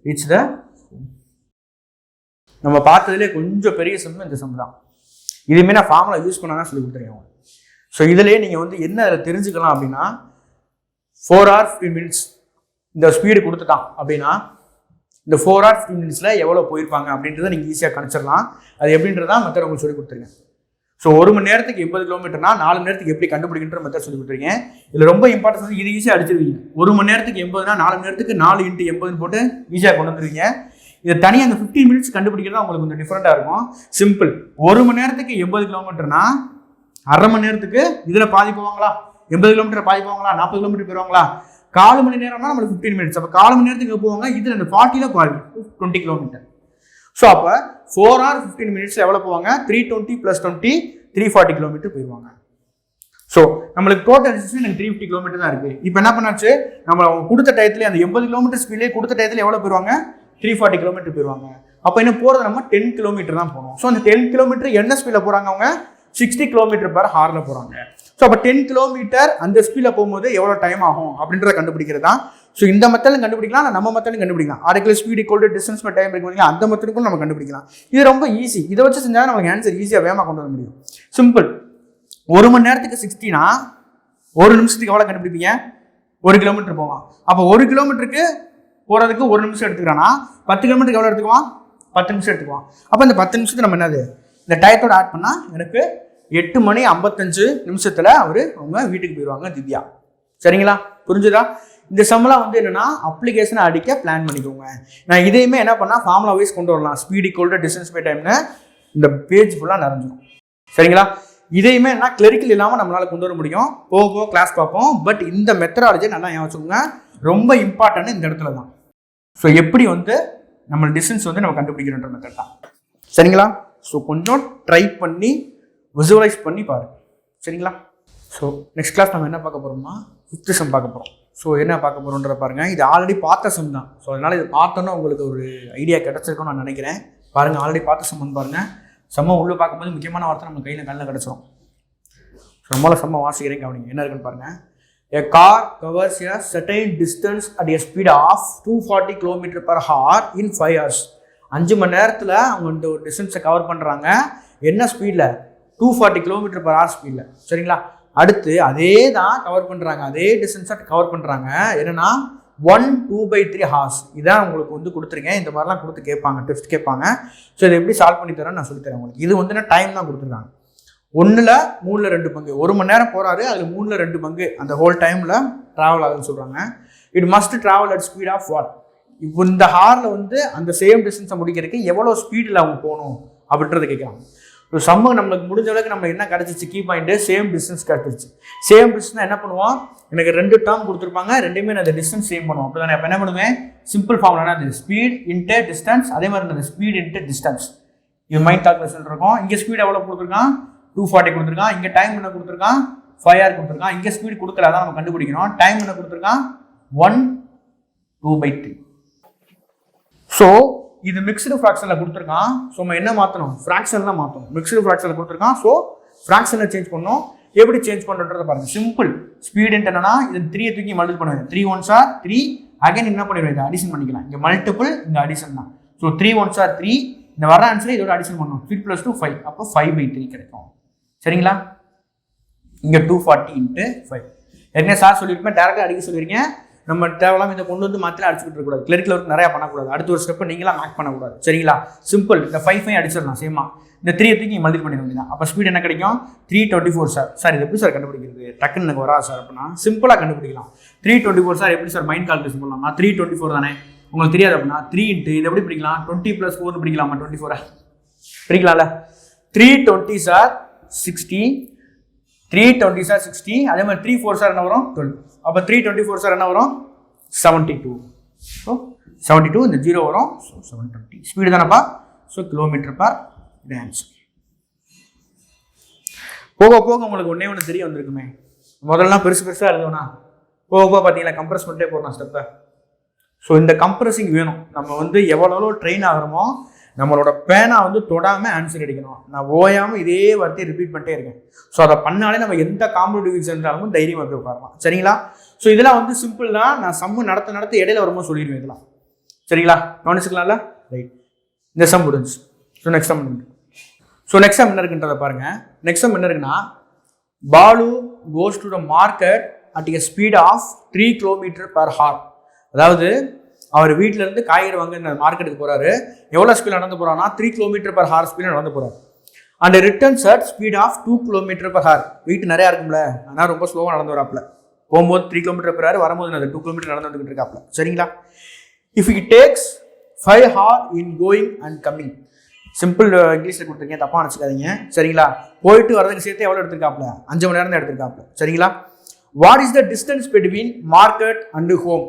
Reach the. நம்ம பார்த்ததுலேயே கொஞ்சம் பெரிய சம் இந்த சம் தான். இதுவுமே நான் ஃபார்முலா யூஸ் பண்ண தான் சொல்லி கொடுத்துருக்கேன். ஸோ இதுலேயே நீங்கள் வந்து என்ன அதில் தெரிஞ்சுக்கலாம் அப்படின்னா, 4 hours 15 minutes இந்த ஸ்பீடு கொடுத்துட்டான் அப்படின்னா, இந்த 4 hours 15 minutesல எவ்வளோ போயிருப்பாங்க அப்படின்றத நீங்கள் ஈஸியாக கணிச்சிடலாம். அது எப்படின்றதான் மெத்தட் உங்களுக்கு சொல்லி கொடுத்துருக்கேன். ஸோ 1 மணி நேரத்துக்கு 80 கிலோமீட்டர்னா 4 மணி நேரத்துக்கு எப்படி கண்டுபிடிக்கின்ற மெத்தட் சொல்லி கொடுத்துருக்கேன். இதில் ரொம்ப இம்பார்ட்டன்ஸ் வந்து இது ஈஸியாக அடிச்சிருவீங்க. 1 மணி நேரத்துக்கு 80னா 4 மணி நேரத்துக்கு 4 × 80 போட்டு ஈஸியாக கொண்டு வந்துருவீங்க. இதை தனியாக அந்த 15 மினிட்ஸ் கண்டுபிடிக்கிறதா உங்களுக்கு கொஞ்சம் டிஃப்ரெண்ட்டாக இருக்கும். சிம்பிள். 1 மணி நேரத்துக்கு 80 கிலோமீட்டர்னா அரை மணி நேரத்துக்கு இதில் பாதி போவாங்களா, 80 கிலோமீட்டர் பாதி போவாங்களா, 40 கிலோமீட்டர் போயிடுவாங்களா, 4 மணி நேரம்னா நம்மளுக்கு 15 மினிட்ஸ். அப்போ 4 மணி நேரத்துக்கு போவாங்க. இதில் அந்த 40ல் பாதி 20 கிலோமீட்டர். ஸோ அப்போ 4 hours 15 minutes எவ்வளோ போவாங்க, 320 + 20 340 கிலோமீட்டர் போயிடுவாங்க. ஸோ நம்மளுக்கு டோட்டல் டிஸ்டன்ஸ் எனக்கு 350 கிலோமீட்டர் தான் இருக்குது. இப்போ என்ன பண்ணாச்சு, நம்ம கொடுத்த டயத்துல அந்த 80 கிலோமீட்டர் ஸ்பீட்லேயே கொடுத்த டயத்தில் எவ்வளோ போயிடுவாங்க, 340 கிலோமீட்டர் போயிடுவாங்க. அப்போ என்ன போகிறது நம்ம 10 கிலோமீட்டர் தான் போகணும். ஸோ அந்த 10 கிலோமீட்டர் என்ன ஸ்பீடில் போகிறாங்க, அவங்க 60 km/h போகிறாங்க. ஸோ அப்போ 10 கிலோமீட்டர் அந்த ஸ்பீடில் போகும்போது எவ்வளோ டைம் ஆகும் அப்படின்றத கண்டுபிடிக்கிறது தான். ஸோ இந்த மெத்தடும் கண்டுபிடிக்கலாம், நம்ம மெத்தடும் கண்டுபிடிக்கலாம். Article speed equal to distance by time இருக்கு, அந்த மெத்தடுக்கும் நம்ம கண்டுபிடிக்கலாம். இது ரொம்ப ஈஸி. இதை வச்சு செஞ்சால் நமக்கு ஆன்சர் ஈஸியாக வேகமாக கொண்டு வர முடியும். சிம்பிள். 1 மணி நேரத்துக்கு 60னா 1 நிமிஷத்துக்கு எவ்வளோ கண்டுபிடிப்பீங்க, 1 கிலோமீட்டர் போவான். அப்போ 1 கிலோமீட்டருக்கு போகிறதுக்கு 1 நிமிஷம் எடுத்துக்கிறான்னா 10 கிலோமீட்டருக்கு எவ்வளோ எடுத்துக்குவான், 10 நிமிஷம் எடுத்துக்குவான். அப்போ இந்த 10 நிமிஷத்துக்கு நம்ம என்னது இந்த டயத்தோட ஆட் பண்ணால் எனக்கு 8 மணி 55 நிமிஷத்தில் அவங்க வீட்டுக்கு போயிடுவாங்க திவ்யா. சரிங்களா, புரிஞ்சுதா? இந்த சம்லாம் வந்து என்னன்னா அப்ளிகேஷனை அடிக்க பிளான் பண்ணிக்கோங்க. நான் இதையுமே என்ன பண்ணால் ஃபார்முலா வைஸ் கொண்டு வரலாம். Speed equal to distance by டைம்னு இந்த பேஜ் ஃபுல்லாக நிறைஞ்சிடும். சரிங்களா, இதையுமே என்ன கிளரிக்கல் இல்லாமல் நம்மளால் கொண்டு வர முடியும். போக போக கிளாஸ் பார்ப்போம். பட் இந்த மெத்தடாலஜி நல்லா ஞாபகம் வச்சுக்கோங்க, ரொம்ப இம்பார்ட்டன்ட் இந்த இடத்துல தான். ஸோ எப்படி வந்து நம்ம டிஸ்டன்ஸ் வந்து நம்ம கண்டுபிடிக்கிறோன்ற மெத்தட் தான். சரிங்களா, ஸோ கொஞ்சம் ட்ரை பண்ணி விசுவலைஸ் பண்ணி பாருங்க. சரிங்களா, ஸோ நெக்ஸ்ட் கிளாஸ் நம்ம என்ன பார்க்க போகிறோம்னா 5th சம் பார்க்க போகிறோம். ஸோ என்ன பார்க்க போகிறோன்ற பாருங்கள். இது ஆல்ரெடி பார்த்த சம் தான். ஸோ அதனால் இது பார்த்தோன்னா உங்களுக்கு ஒரு ஐடியா கிடச்சிருக்கும்னு நான் நினைக்கிறேன். பாருங்கள், ஆல்ரெடி பார்த்த சம்மன் பாருங்கள். செம்ம உள்ளே பார்க்கும்போது முக்கியமான வார்த்தை நம்ம கையில் கண்ணில் கிடச்சிரும். நம்மளால் செம்ம வாசிக்கிறேன், கவனிங்க என்ன இருக்குன்னு பாருங்கள். A car covers a certain distance at a speed of 240 km/h in 5 hours. 5 மணி நேரத்தில் அவங்க இந்த ஒரு டிஸ்டன்ஸை கவர் பண்ணுறாங்க. என்ன ஸ்பீடில், 240 km/h ஸ்பீடில். சரிங்களா, அடுத்து அதே தான் கவர் பண்ணுறாங்க, அதே டிஸ்டன்ஸை கவர் பண்ணுறாங்க. என்னென்னா 1/2/3 hours. இதான் உங்களுக்கு வந்து கொடுத்துருக்கேன். இந்த மாதிரிலாம் கொடுத்து கேட்பாங்க, டெஸ்ட் கேட்பாங்க. ஸோ இதை எப்படி சால்வ் பண்ணி தரேன்னு நான் சொல்லித்தரேன் உங்களுக்கு. இது வந்து என்ன டைம் தான் கொடுத்துருக்காங்க. 1ல் 3/2 பங்கு. 1 மணி நேரம் போகிறாரு, அதில் 3/2 பங்கு அந்த ஹோல் டைமில் ட்ராவல் ஆகுதுன்னு சொல்கிறாங்க. It must travel at speed of what. இப்போ இந்த ஹாரில் வந்து அந்த சேம் டிஸ்டன்ஸை முடிக்கிறதுக்கு எவ்வளோ ஸ்பீடில் அவங்க போகணும் அப்படின்றத கேட்குறாங்க. ஸோ சம்ம நம்மளுக்கு முடிஞ்ச அளவுக்கு நம்ம என்ன கிடச்சிச்சு, கீ பாயிண்ட்டு சேம் டிஸ்டன்ஸ் கிடச்சிருச்சு. சேம் டிஸ்டன்ஸ் என்ன பண்ணுவோம், எனக்கு 2 டேர்ம் கொடுத்துருப்பாங்க, ரெண்டுமே நான் அந்த டிஸ்டன்ஸ் சேம் பண்ணுவோம். அப்படி தானே. அப்போ என்ன பண்ணுவேன், சிம்பிள் ஃபார்முலா அது ஸ்பீட் இன்ட்டு டிஸ்டன்ஸ். அதே மாதிரி இந்த ஸ்பீட் இன்ட்டு டிஸ்டன்ஸ் இது மைண்ட் கால்குலேஷன் இருக்கும். இங்கே ஸ்பீட் எவ்வளோ கொடுத்துருக்கான், 240 கொடுத்துருக்கான். இங்கே டைம் என்ன கொடுத்துருக்கான், 5 hours கொடுத்துருக்கான். இங்கே ஸ்பீட் கொடுக்கல, அதான் நம்ம கண்டுபிடிக்கணும். டைம் என்ன கொடுத்துருக்கான், 1/2/3. ஸோ இது மிக்ஸ்டு ஃப்ராக்ஷனில் கொடுத்துருக்கான். ஸோ நம்ம என்ன மாற்றணும், ஃப்ராக்ஷன் தான் மாற்றணும். மிக்ஸ்டு ஃப்ராக்ஷனில் கொடுத்துருக்கான். ஸோ ஃப்ராக்ஷனை சேஞ்ச் பண்ணணும். எப்படி சேஞ்ச் பண்ணுறத பாருங்க. சிம்பிள். ஸ்பீட் என்னன்னா இது 3 தூக்கி மல்டிபிள் பண்ணுவேன். 3 1s are 3. அகைன் என்ன பண்ணிடுவேன், இதை அடிஷன் பண்ணிக்கலாம். இங்கே மல்டிபிள், இங்கே அடிஷன் தான். So 3 1s are 3. இந்த வர ஆன்சரை இதோட அடிஷன் பண்ணணும். 3 + 2 5. அப்போ 5/3 கிடைக்கும். சரிங்களா, இங்கே 240 × 5. ஏற்கனவே சார் சொல்லியிருப்பேன், டேரக்டாக அடிக்க சொல்லியிருக்கேன். நம்ம தேவையில்லாம இதை கொண்டு வந்து மாற்றில அடிச்சுக்கிட்டு இருக்கக்கூடாது. கிளரிக்கல் ஒர்க் நிறையா பண்ணக்கூடாது. அடுத்த ஒரு ஸ்டெப்பை நீங்களாம் மேக் பண்ணக்கூடாது. சரிங்களா, சிம்பிள். இந்த 5 அடிச்சிடலாம் சேமா. இந்த 3 தூக்கி மல்டிபிள் பண்ணிட வேண்டியதான். அப்போ ஸ்பீட் என்ன கிடைக்கும், 324 சார். சார் இது எப்படி சார் கண்டுபிடிக்கிறது, டக்குன்னு எனக்கு வரா சார் அப்படின்னா சிம்பிளாக கண்டுபிடிக்கலாம். 324 சார் எப்படி சார் மைண்ட் கால்குலேஷன் பண்ணலாமா, 324 தானே உங்களுக்கு தெரியாது அப்படின்னா 3 × இது எப்படி பிடிக்கலாம், 20 + 4 பிடிக்கலாமா, 24 பிடிக்கலாம்ல. 320 சார் 60, 320 சார் 60. அதே மாதிரி 3 4 சார் என்ன வரும், 12. அப்போ 324 சார் என்ன வரும், 72. ஸோ 72 இந்த 0 வரும். ஸோ 720 ஸ்பீடு தானப்பா. ஸோ km/h இது ஆன்சர். போக போக உங்களுக்கு ஒன்று தெரிய வந்திருக்குமே. முதல்லாம் பெருசாக எழுதுவோம்னா போக போக பார்த்தீங்களா கம்ப்ரெஸ் பண்ணிட்டே போகிறோம் ஸ்டெப்பை. ஸோ இந்த கம்ப்ரெஸிங் வேணும். நம்ம வந்து எவ்வளோ ட்ரெயின் ஆகிறோமோ நம்மளோட பேனா வந்து தொடாமல் ஆன்சர் அடிக்கணும். நான் ஓயாமல் இதே வார்த்தையை ரிப்பீட் பண்ணிட்டே இருக்கேன். ஸோ அதை பண்ணாலே நம்ம எந்த காம்படிட்டிவ் எக்ஸாம் தைரியமாக போய் உட்காரலாம். சரிங்களா, ஸோ இதெல்லாம் வந்து சிம்பிள் தான். நான் சம்மு நடத்த இடையில வரும்போது சொல்லிடுவேன் இதெல்லாம். சரிங்களா, கவனிச்சுக்கலாம்ல. ரைட், இந்த சம் முடிஞ்சு. ஸோ நெக்ஸ்ட் சம் என்ன இருக்குன்றதை பாருங்க. நெக்ஸ்ட் சம் என்ன இருக்குன்னா, Balu goes to the market at a speed of 3 km/h. அதாவது அவர் வீட்டிலேருந்து காய்கறி வாங்க மார்க்கெட்டுக்கு போகிறாரு. எவ்வளோ ஸ்பீடில் நடந்து போகிறான்னா 3 km/h ஸ்பீடில் நடந்து போகிறார். And returns at speed of 2 km/h. Weight நிறையா இருக்கும்ல, ஆனால் ரொம்ப ஸ்லோவாக நடந்து வராப்புல. போகும்போது 3 km/h, வரும்போது அது 2 km நடந்து வந்துகிட்டு இருக்காப்புல. சரிங்களா? If it takes 5 hours in going and coming. Simple இங்கிலீஷில் கொடுத்துருக்கேன், தப்பாக நினச்சிக்காதீங்க. சரிங்களா? போயிட்டு வரதுக்கு சேர்த்து எவ்வளோ எடுத்திருக்காப்புல? 5 மணி நேரம் தான் எடுத்திருக்காப்புல. சரிங்களா? What is the distance between market and home?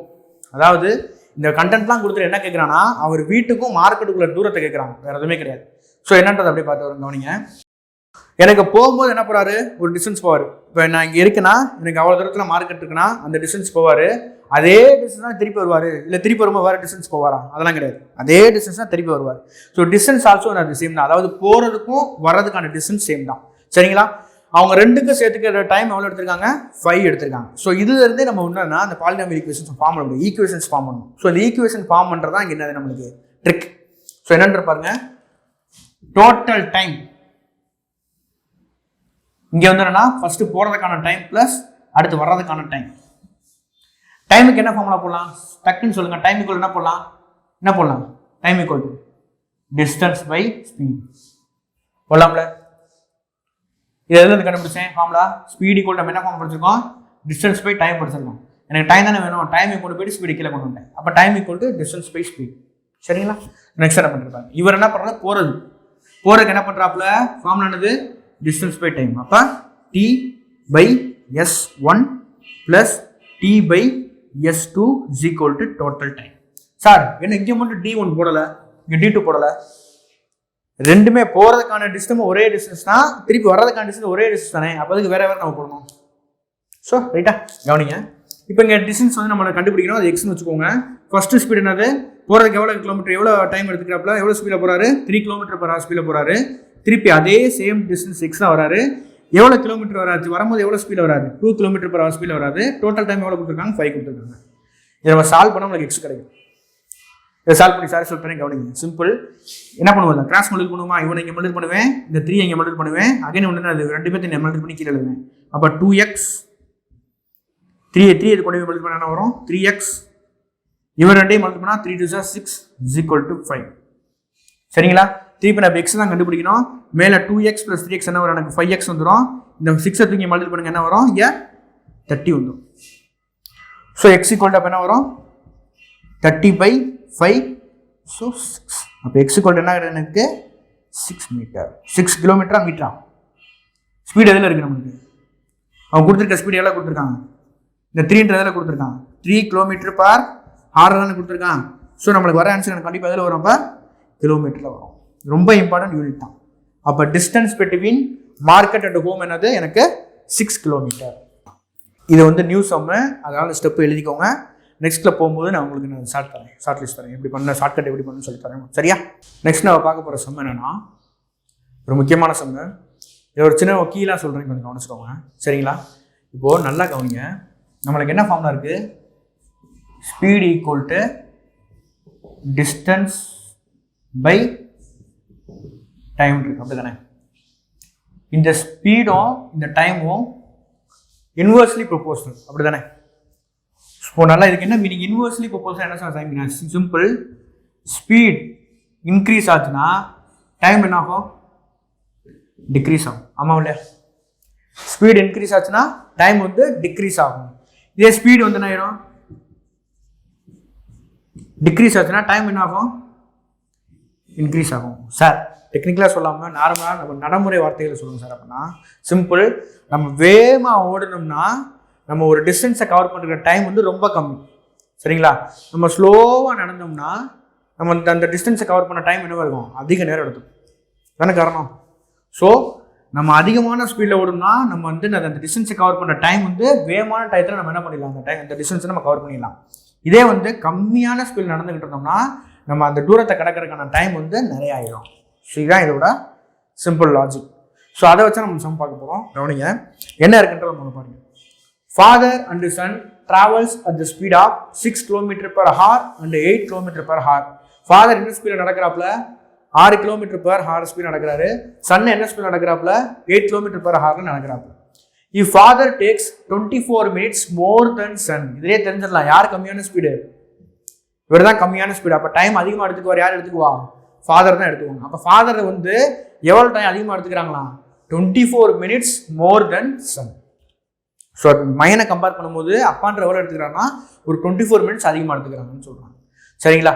அதாவது இந்த கண்டென்ட்லாம் கொடுத்துட்டு என்ன கேட்குறான்னா, அவர் வீட்டுக்கும் மார்க்கெட்டுக்குள்ள தூரத்தை கேட்குறாங்க, வேற எதுவுமே கிடையாது. ஸோ என்னன்றது அப்படியே பார்த்து வரும் கவனிங்க. எனக்கு போகும்போது என்ன போறாரு, ஒரு டிஸ்டன்ஸ் போவார். இப்போ நான் இங்கே இருக்கேன்னா, எனக்கு அவ்வளோ தூரத்தில் மார்க்கெட் இருக்குன்னா அந்த டிஸ்டன்ஸ் போவார். அதே டிஸ்டன்ஸ் தான் திருப்பி வருவார், இல்லை திருப்பி வரும்போது வேறு டிஸ்டன்ஸ் போவாரா? அதெல்லாம் கிடையாது. அதே டிஸ்டன்ஸ் தான் திருப்பி வருவார். ஸோ டிஸ்டன்ஸ் ஆல்சோ அது சேம் தான். அதாவது போகிறதுக்கும் வர்றதுக்கான டிஸ்டன்ஸ் சேம் தான். சரிங்களா? அவங்க ரெண்டுக்கும் சேர்த்துக்கிற டைம் எவ்வளோ எடுத்திருக்காங்க? 5 எடுத்திருக்காங்க. ஸோ இதுலேருந்தே நம்ம என்னன்னா அந்த பாலினாமியல் ஈக்குவேஷன்ஸ் ஃபார்ம் பண்ண முடியும், ஈக்குவேஷன்ஸ் ஃபார்ம் பண்ணணும். ஸோ இந்த ஈக்குவேஷன் ஃபார்ம் பண்ணுறதா இங்கே என்னது நம்மளுக்கு ட்ரிக். ஸோ என்னன்ற பாருங்க, டோட்டல் டைம் இங்கே வந்து என்னன்னா ஃபர்ஸ்ட் போகிறதுக்கான டைம் ப்ளஸ் அடுத்து வர்றதுக்கான டைம். டைமுக்கு என்ன ஃபார்முலா போடலாம்? டக்குன்னு சொல்லுங்க. டைம் ஈக்குவல் என்ன போடலாம்? என்ன போடலாம்? Time equal to distance by speed போடலாம்ல. இது எதுல இருந்து கண்டுபிடிச்சேன் ஃபார்முலா? ஸ்பீட் ஈக்குவல் நம்ம என்ன ஃபார்ம் படிச்சிருக்கோம்? டிஸ்டன்ஸ் பை டைம் படிச்சிருக்கோம். எனக்கு டைம் தானே வேணும், டைம் ஈக்குவல் போயிட்டு ஸ்பீடு கீழே கொண்டு வந்தேன். அப்போ time equal to distance by speed. சரிங்களா? நெக்ஸ்ட் என்ன பண்ணிருப்பாங்க, இவர் என்ன பண்றாரு? போறதுக்கு என்ன பண்றாப்புல? ஃபார்முலா என்னது? Distance by time. அப்போ D by s1 plus D by s2 is equal to total time. Sir என்ன இங்கே மட்டும் d1 போடலை, இங்கே d2 போடலை? ரெண்டுமே போகிறதுக்கான டிஸ்டன்ஸ் ஒரே டிஸ்டன்ஸ் தான், திருப்பி வர்றதுக்கான டிஸ்டன்ஸ் ஒரே டிஸ்டன்ஸ் தானே. அப்போ அதுக்கு வேற நம்ம போடணும். ஸோ ரைட்டா கவனிங்க. இப்போ இங்கே டிஸ்டன்ஸ் வந்து நம்ம கண்டுபிடிக்கணும், அது எக்ஸ்னு வச்சுக்கோங்க. ஃபர்ஸ்ட் ஸ்பீட் என்னது? போகிறதுக்கு எவ்வளோ கிலோமீட்டர், எவ்வளோ டைம் எடுத்துக்கிறாப்புல, எவ்வளோ ஸ்பீடில் போகிறாரு? 3 km/h ஸ்பீடில் போகிறாரு. திருப்பி அதே சேம் டிஸ்டன்ஸ் எக்ஸ் தான் வராரு. எவ்வளோ கிலோமீட்டர் வராது? வரும்போது எவ்வளோ ஸ்பீடில் வராது? 2 km/h ஸ்பீடில் வராது. டோட்டல் டைம் எவ்வளோ கொடுத்துருக்காங்க? 5 கொடுத்துருக்காங்க. இதை நம்ம சால்வ் பண்ணால் உங்களுக்கு எக்ஸ் கிடைக்கும். இதை சால்வ் பண்ணி சாரி சொல்கிறேன் கவனிங்க. சிம்பிள். என்ன பண்ணுவோம்? கிராஸ் மல்டிபிள் பண்ணுவோமா? இவனை இங்கே மல்டிபிள் பண்ணுவேன், இந்த 3 இங்கே மல்டிபிள் பண்ணுவேன். அகைன் ஒன்று அது 2 பேர்த்து மல்டிபிள் பண்ணி கீழே எழுதுவேன். அப்போ 2x 3 இது கொண்டு போய் மல்டிபிள் பண்ண என்ன வரும்? 3x. இவன் 2 மல்டிபிள் பண்ணால் 3 2 6 இஸ் ஈக்குவல் டு 5. சரிங்களா? திருப்பி நம்ம எக்ஸ் தான் கண்டுபிடிக்கணும். மேலே 2x + 3x என்ன வரும்? எனக்கு 5x வந்துடும். இந்த 6 தூக்கி மல்டிபிள் பண்ணுங்க, என்ன வரும்? இங்கே 30 வந்துடும். ஸோ எக்ஸ் ஈக்குவல் டு அப்போ என்ன வரும்? 30/5. ஸோ 6. அப்போ எக்ஸ் ஈக்குவல் டு என்ன ஆகுது? எனக்கு 6 மீட்டர். 6 கிலோமீட்டரா மீட்டரா? ஸ்பீடு எதில் இருக்குது நமக்கு? அவங்க கொடுத்துருக்க ஸ்பீடு எவ்வளோ கொடுத்துருக்காங்க? இந்த 3 எதில் கொடுத்துருக்காங்க? 3 km/h தானே கொடுத்துருக்கான். ஸோ நம்மளுக்கு வர ஆன்சர் எனக்கு கண்டிப்பாக எதில் வரும்? அப்போ கிலோமீட்டரில் வரும். ரொம்ப இம்பார்ட்டன்ட் யூனிட் தான். அப்போ distance between market and home என்னது? எனக்கு 6 km. இது வந்து நியூ சம்மு, அதனால் ஸ்டெப் எழுதிக்கோங்க. நெக்ஸ்ட்டில் போகும்போது நான் உங்களுக்கு நான் ஷார்ட் லிஸ்ட் தரேன், எப்படி பண்ண ஷார்ட்கட் எப்படி பண்ணணும்னு சொல்லி தரேன். சரியா? நெக்ஸ்ட் நம்ம பார்க்க போகிற சம் என்னன்னா ஒரு முக்கியமான சம்மு. இது ஒரு சின்ன கீழாக சொல்கிறேன், கொஞ்சம் கவனிச்சுக்கோங்க. சரிங்களா? இப்போது நல்லா கவனிங்க. நம்மளுக்கு என்ன ஃபார்முலா இருக்குது? Speed equal to distance by time இருக்கு, அப்படி தானே? இந்த ஸ்பீடும் இந்த டைமும் இன்வெர்ஸ்லி ப்ரொபோஷனல், அப்படி தானே? ஸோ நல்லா இதுக்கு என்ன மீனிங்? இன்வெர்ஸ்லி ப்ரொபோஷனல் என்ன சார்? சிம்பிள். ஸ்பீட் இன்க்ரீஸ் ஆச்சுன்னா டைம் என்ன ஆகும்? டிக்ரீஸ் ஆகும். ஆமாம் இல்லையா? ஸ்பீட் இன்க்ரீஸ் ஆச்சுன்னா டைம் வந்து டிக்ரீஸ் ஆகும். இதே ஸ்பீடு வந்து என்ன ஆயிடும்? டிக்ரீஸ் ஆச்சுன்னா டைம் என்ன ஆகும்? இன்க்ரீஸ் ஆகும். சார் டெக்னிக்கலாக சொல்லாமல் நார்மலாக நம்ம நடைமுறை வார்த்தைகளை சொல்லுங்கள் சார். அப்படின்னா சிம்பிள். நம்ம வேகமாக ஓடணும்னா நம்ம ஒரு டிஸ்டன்ஸை கவர் பண்ணுற டைம் வந்து ரொம்ப கம்மி. சரிங்களா? நம்ம ஸ்லோவாக நடந்தோம்னா நம்ம அந்த டிஸ்டன்ஸை கவர் பண்ண டைம் என்னவாக இருக்கும்? அதிக நேரம் எடுக்கும். தானே காரணம்? ஸோ நம்ம அதிகமான ஸ்பீடில் ஓடணும்னா நம்ம வந்து அந்த டிஸ்டன்ஸை கவர் பண்ணுற டைம் வந்து வேகமான டயத்தில் நம்ம என்ன பண்ணிடலாம்? அந்த டிஸ்டன்ஸை நம்ம கவர் பண்ணிடலாம். இதே வந்து கம்மியான ஸ்பீடில் நடந்துகிட்டு இருந்தோம்னா நம்ம அந்த தூரத்தை கடக்கிறதுக்கான டைம் வந்து நிறைய ஆயிடும். ஸோ இதுதான் இதோட சிம்பிள் லாஜிக். ஸோ அதை வச்சு நம்ம சம் பார்க்க போகிறோம். கவனிங்க என்ன இருக்குன்றத நம்ம பாருங்க. Father and son travels at the speed of 6 km/h and 8 km/h. Father என்ன ஸ்பீடில் நடக்கிறாப்புல? 6 km/h ஸ்பீட் நடக்கிறாரு. சன் என்ன ஸ்பீட் நடக்கிறாப்புல? 8 km/h நடக்கிறாப்புல. If father takes 24 minutes more than son, இதே தெரிஞ்சிடலாம் யார் கம்மியான ஸ்பீடு? இவர் தான் கம்மியான ஸ்பீடு. அப்போ டைம் அதிகமாக எடுத்துக்குவார். யார் எடுத்துக்குவா? ஃபாதர் தான் எடுத்துக்கோங்க. அப்போ ஃபாதர் வந்து எவ்வளோ டைம் அதிகமாக எடுத்துக்கிறாங்களா? 24 minutes மோர் தென் சன். ஸோ மையனை கம்பேர் பண்ணும்போது அப்பான்ற எவ்வளோ எடுத்துக்கிறாங்கன்னா ஒரு 24 minutes அதிகமாக எடுத்துக்கிறாங்கன்னு சொல்கிறாங்க. சரிங்களா?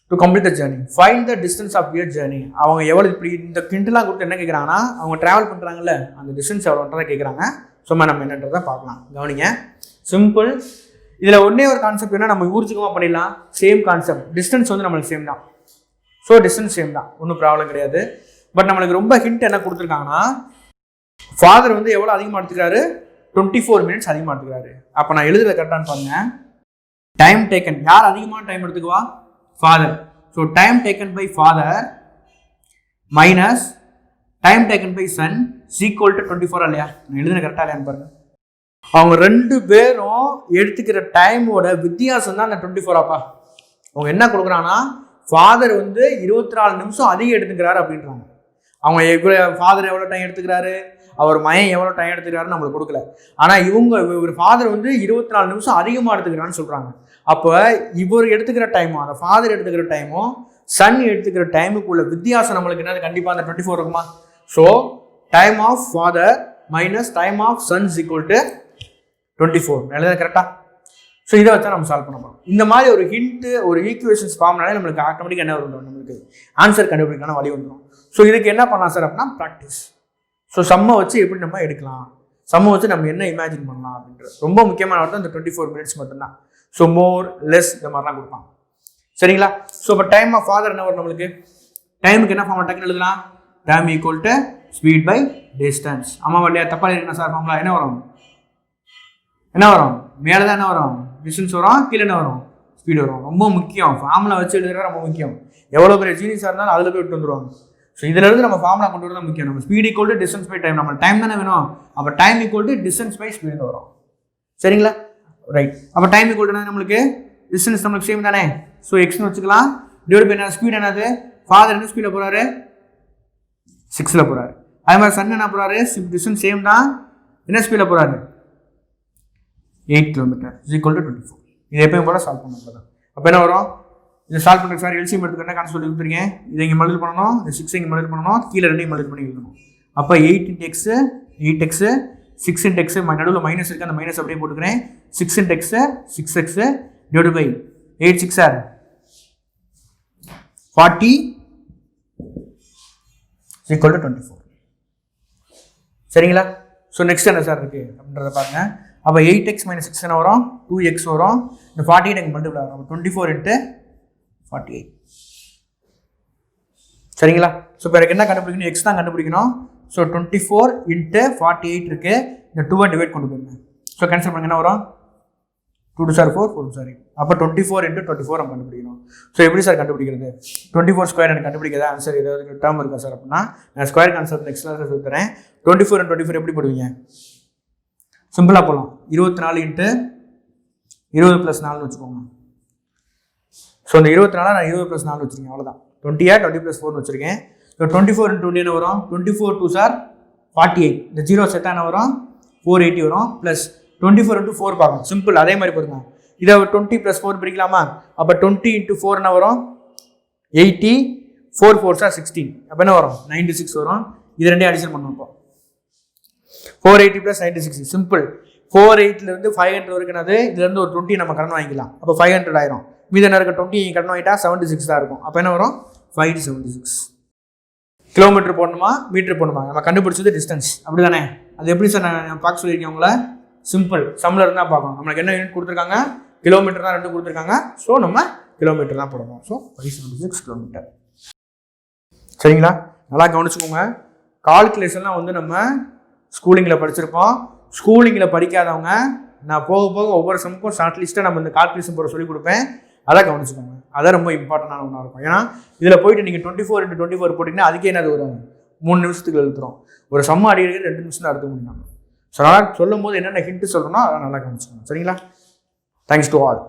To complete the journey find the distance of your journey. அவங்க எவ்வளோ இப்படி இந்த கிண்டெலாம் கொடுத்து என்ன கேட்குறாங்கன்னா அவங்க ட்ராவல் பண்ணுறாங்கல்ல அந்த டிஸ்டன்ஸ் எவ்வளோன்றதை கேட்குறாங்க. சும்மா நம்ம என்னன்றதை பார்க்கலாம். கவனிங்க, சிம்பிள். இதில் ஒன்றே ஒரு கான்செப்ட் என்ன, நம்ம ஊர்ஜிகமாக பண்ணிடலாம். சேம் கான்செப்ட், டிஸ்டன்ஸ் வந்து நம்மளுக்கு சேம் தான். ஸோ டிஸ்டன்ஸ் சேம் தான், ஒன்றும் ப்ராப்ளம் கிடையாது. பட் நம்மளுக்கு ரொம்ப ஹிண்ட் என்ன கொடுத்துருக்காங்கன்னா ஃபாதர் வந்து எவ்வளோ அதிகமாக எடுத்துக்கிறாரு? 24 minutes அதிகமாக எடுத்துக்கிறாரு. அப்போ நான் எழுதுறது கரெக்டானு பாருங்க. டைம் டேக்கன் யார் அதிகமான டைம் எடுத்துக்குவா? Father. So time taken by father minus time taken by son equal to 24 இல்லையா? நான் எழுதுன கரெக்டாக இல்லையான்னு பாருங்க. அவங்க 2 பேரும் எடுத்துக்கிற டைமோட வித்தியாசம் தான் அந்த 24. அப்பா அவங்க என்ன கொடுக்குறாங்கன்னா ஃபாதர் வந்து 24 நிமிஷம் அதிகம் எடுத்துக்கிறாரு அப்படின்றாங்க. அவங்க ஃபாதர் எவ்வளோ டைம் எடுத்துக்கிறாரு, அவர் மயன் எவ்வளோ டைம் எடுத்துக்கிறாருன்னு நம்மளுக்கு கொடுக்கல. ஆனால் இவர் ஃபாதர் வந்து 24 நிமிஷம் அதிகமாக எடுத்துக்கிறான்னு சொல்கிறாங்க. அப்போ இவர் எடுத்துக்கிற டைமும் அந்த ஃபாதர் எடுத்துக்கிற டைமும் சன் எடுத்துக்கிற டைமுக்குள்ள வித்தியாசம் நம்மளுக்கு என்ன? கண்டிப்பாக அந்த 24 இருக்குமா? So time of father minus time of sons equal to 24. எழுத கரெக்டா? ஸோ இதை வச்சா நம்ம சால்வ் பண்ண போகிறோம். இந்த மாதிரி ஒரு ஹிண்ட்டு ஒரு ஈக்குவேஷன்ஸ் ஃபார்ம்னாலே நம்மளுக்கு ஆட்டோமேட்டிக்காக என்ன வரும்? நம்மளுக்கு ஆன்சர் கண்டுபிடிக்கான வழி வந்துடும். ஸோ இதுக்கு என்ன பண்ணலாம் சார் அப்படின்னா ப்ராக்டிஸ். ஸோ சம்மை வச்சு எப்படி நம்ம எடுக்கலாம், சம்மை வச்சு நம்ம என்ன இமேஜின் பண்ணலாம் அப்படின்றது ரொம்ப முக்கியமான வார்த்தை அந்த 24 minutes மட்டும்தான். ஸோ மோர் லெஸ் இந்த மாதிரிலாம் கொடுப்பாங்க. சரிங்களா? ஸோ இப்போ டைம் ஆஃப் ஃபாதர் என்ன வரும் நம்மளுக்கு? டைமுக்கு என்ன ஃபார்ம் டக்குன்னு எழுதலாம்? Time equal to speed by distance. ஆமாம் இல்லையா? தப்பா இருக்கா சார் ஃபார்முலா? என்ன வரும்? மேலே தான் என்ன வரும்? டிஸ்டன்ஸ் வரும், கீழே என்ன வரும்? ஸ்பீடு வரும். ரொம்ப முக்கியம், ஃபார்முலா வச்சு எழுதுறது ரொம்ப முக்கியம். எவ்வளோ பெரிய ஜீனியஸாக இருந்தாலும் அதில் போய் விட்டு வந்துடுவாங்க. ஸோ இதிலிருந்து நம்ம ஃபார்முலா கொண்டு வரது முக்கியம். நம்ம speed equal to distance by time. நம்ம டைம் தானே வேணும். அப்போ time equal to distance by speed வரும். சரிங்களா? ரைட். அப்போ டைம் ஈக்குவல் டு நம்மளுக்கு டிஸ்டன்ஸ் நம்மளுக்கு சேம் தானே. ஸோ எக்ஸ்னு வச்சுக்கலாம். டிவைட் பை என்ன? ஸ்பீட் என்னது? ஃபாதர் என்ன ஸ்பீடில் போகிறாரு? 6ல் போகிறாரு. அதே மாதிரி சன் என்ன போகிறாரு? டிஸ்டன்ஸ் சேம் தான். என்ன ஸ்பீடில் போகிறாரு? 8 kilometers ஈக்குவல் டு 24. இது எப்பயும் போல சால்வ் பண்ணணும். அப்போ என்ன வரும்? இதை சால்வ் பண்ணுறது சார் எல்சிஎம் எடுத்துக்கிட்டா கணக்கு சொல்லி கொடுத்துருங்க. இதை இங்கே மல்டிபிள் பண்ணணும், இந்த 6 இங்கே மல்டிபிள் பண்ணணும், கீழே 2 மல்டிபிள் பண்ணி எழுதணும். அப்போ 8 × x 8x 6 × x நடுவில் மைனஸ் இருக்குது, அந்த மைனஸ் அப்படியே போட்டுக்கிறேன். 6 × x 6x divide by 8 6 40 equal to 24. சரிங்களா? ஸோ நெக்ஸ்ட் என்ன சார் இருக்குது அப்படின்றத பாருங்க. அப்போ 8x - 6 என்ன வரும்? 2x வரும். இந்த 48 எனக்கு மல்டிபிள் வரும். 24 × 48. சரிங்களா? ஸோ இப்போ எனக்கு என்ன கண்டுபிடிக்கணும்? எக்ஸ் தான் கண்டுபிடிக்கணும். ஸோ 24 × 48 இருக்குது. இந்த 2 டிவைட் கொண்டு போயிருங்க. ஸோ கேன்சல் பண்ணுங்க, என்ன வரும்? 2 2 4 4 2 4. அப்போ 24 × 24 நம்ம கண்டுபிடிக்கணும். ஸோ எப்படி சார் கண்டுபிடிக்கிறது? 24 ஸ்கொயர் எனக்கு கண்டுபிடிக்கிறதா ஆன்சர் ஏதாவது டேர்ம் இருக்கா சார் அப்படின்னா நான் ஸ்கொயர் கான்செப்ட் நெக்ஸ்ட் கிளாஸில் சொல்லித்தரேன். 24 × 24 எப்படி போடுவீங்க? சிம்பிளாக போகலாம். 24 × 20 + 4ன்னு வச்சுக்கோங்க. ஸோ இந்த 24 நான் 20 + 4 வச்சுருக்கேன். அவ்வளோதான். 20 + 4ன்னு வச்சுருக்கேன். ஸோ 24 × 20 என்ன வரும்? 24 2 சார் 48. இந்த 0 செட்டாக என்ன வரும்? 480 வரும். ப்ளஸ் 24 × 4 பார்க்கணும். சிம்பிள் அதே மாதிரி போடுங்க. இதை 20 + 4 பிடிக்கலாமா? அப்போ 20 × 4 என்ன வரும்? 80. 4 4 சார் 16. அப்போ என்ன வரும்? 96 வரும். இது ரெண்டையும் அடிஷன் பண்ணணும். இப்போ 480 + 96 சிம்பிள். 480 500 இருக்குனது இதுலேருந்து ஒரு 20 நம்ம கடன் வாங்கிக்கலாம். அப்போ 500 ஆயிரும். மீது என்ன இருக்க 20 கடன் வாங்கிட்டா 76 தான் இருக்கும். அப்போ என்ன வரும்? 576. கிலோமீட்டர் போடணுமா மீட்டர் போடணுமா? நம்ம கண்டுபிடிச்சது டிஸ்டன்ஸ், அப்படி தானே? அது எப்படி சார் நான் பார்க்க சொல்லியிருக்கேன் உங்களை? சிம்பிள், சம்மில் இருந்தால் பார்க்கணும். நம்மளுக்கு என்ன யூனிட் கொடுத்துருக்காங்க? கிலோமீட்டர் தான் 2 கொடுத்துருக்காங்க. ஸோ நம்ம கிலோமீட்டர் தான் போடணும். So 576 kilometre. சரிங்களா? நல்லா கவனிச்சுக்கோங்க. கால்குலேஷன்லாம் வந்து நம்ம ஸ்கூலிங்கில் படிச்சிருப்போம். ஸ்கூலிங்கில் படிக்காதவங்க நான் போக போக ஒவ்வொரு சமுக்கும் ஷார்ட் லிஸ்ட்டை நம்ம இந்த கால்குலேஷன் போகிற சொல்லி கொடுப்பேன். அதை கவனிச்சுக்கோங்க. அதான் ரொம்ப இம்பார்ட்டண்டான ஒன்றா இருக்கும். ஏன்னா இதில் போயிட்டு நீங்கள் 24 × 24 போட்டிங்கன்னா அதுக்கே என்னது ஒரு 3 நிமிஷத்துக்கு எழுத்துறோம். ஒரு சம்ம அடிக்கிறது 2 நிமிஷம் தான் எடுத்துக்க முடியும். ஸோ அதனால் சொல்லும் போது என்னென்ன ஹிண்ட்டு சொல்லணும்னா அதை நல்லா கவனிச்சுக்கணும். சரிங்களா? Thanks to all.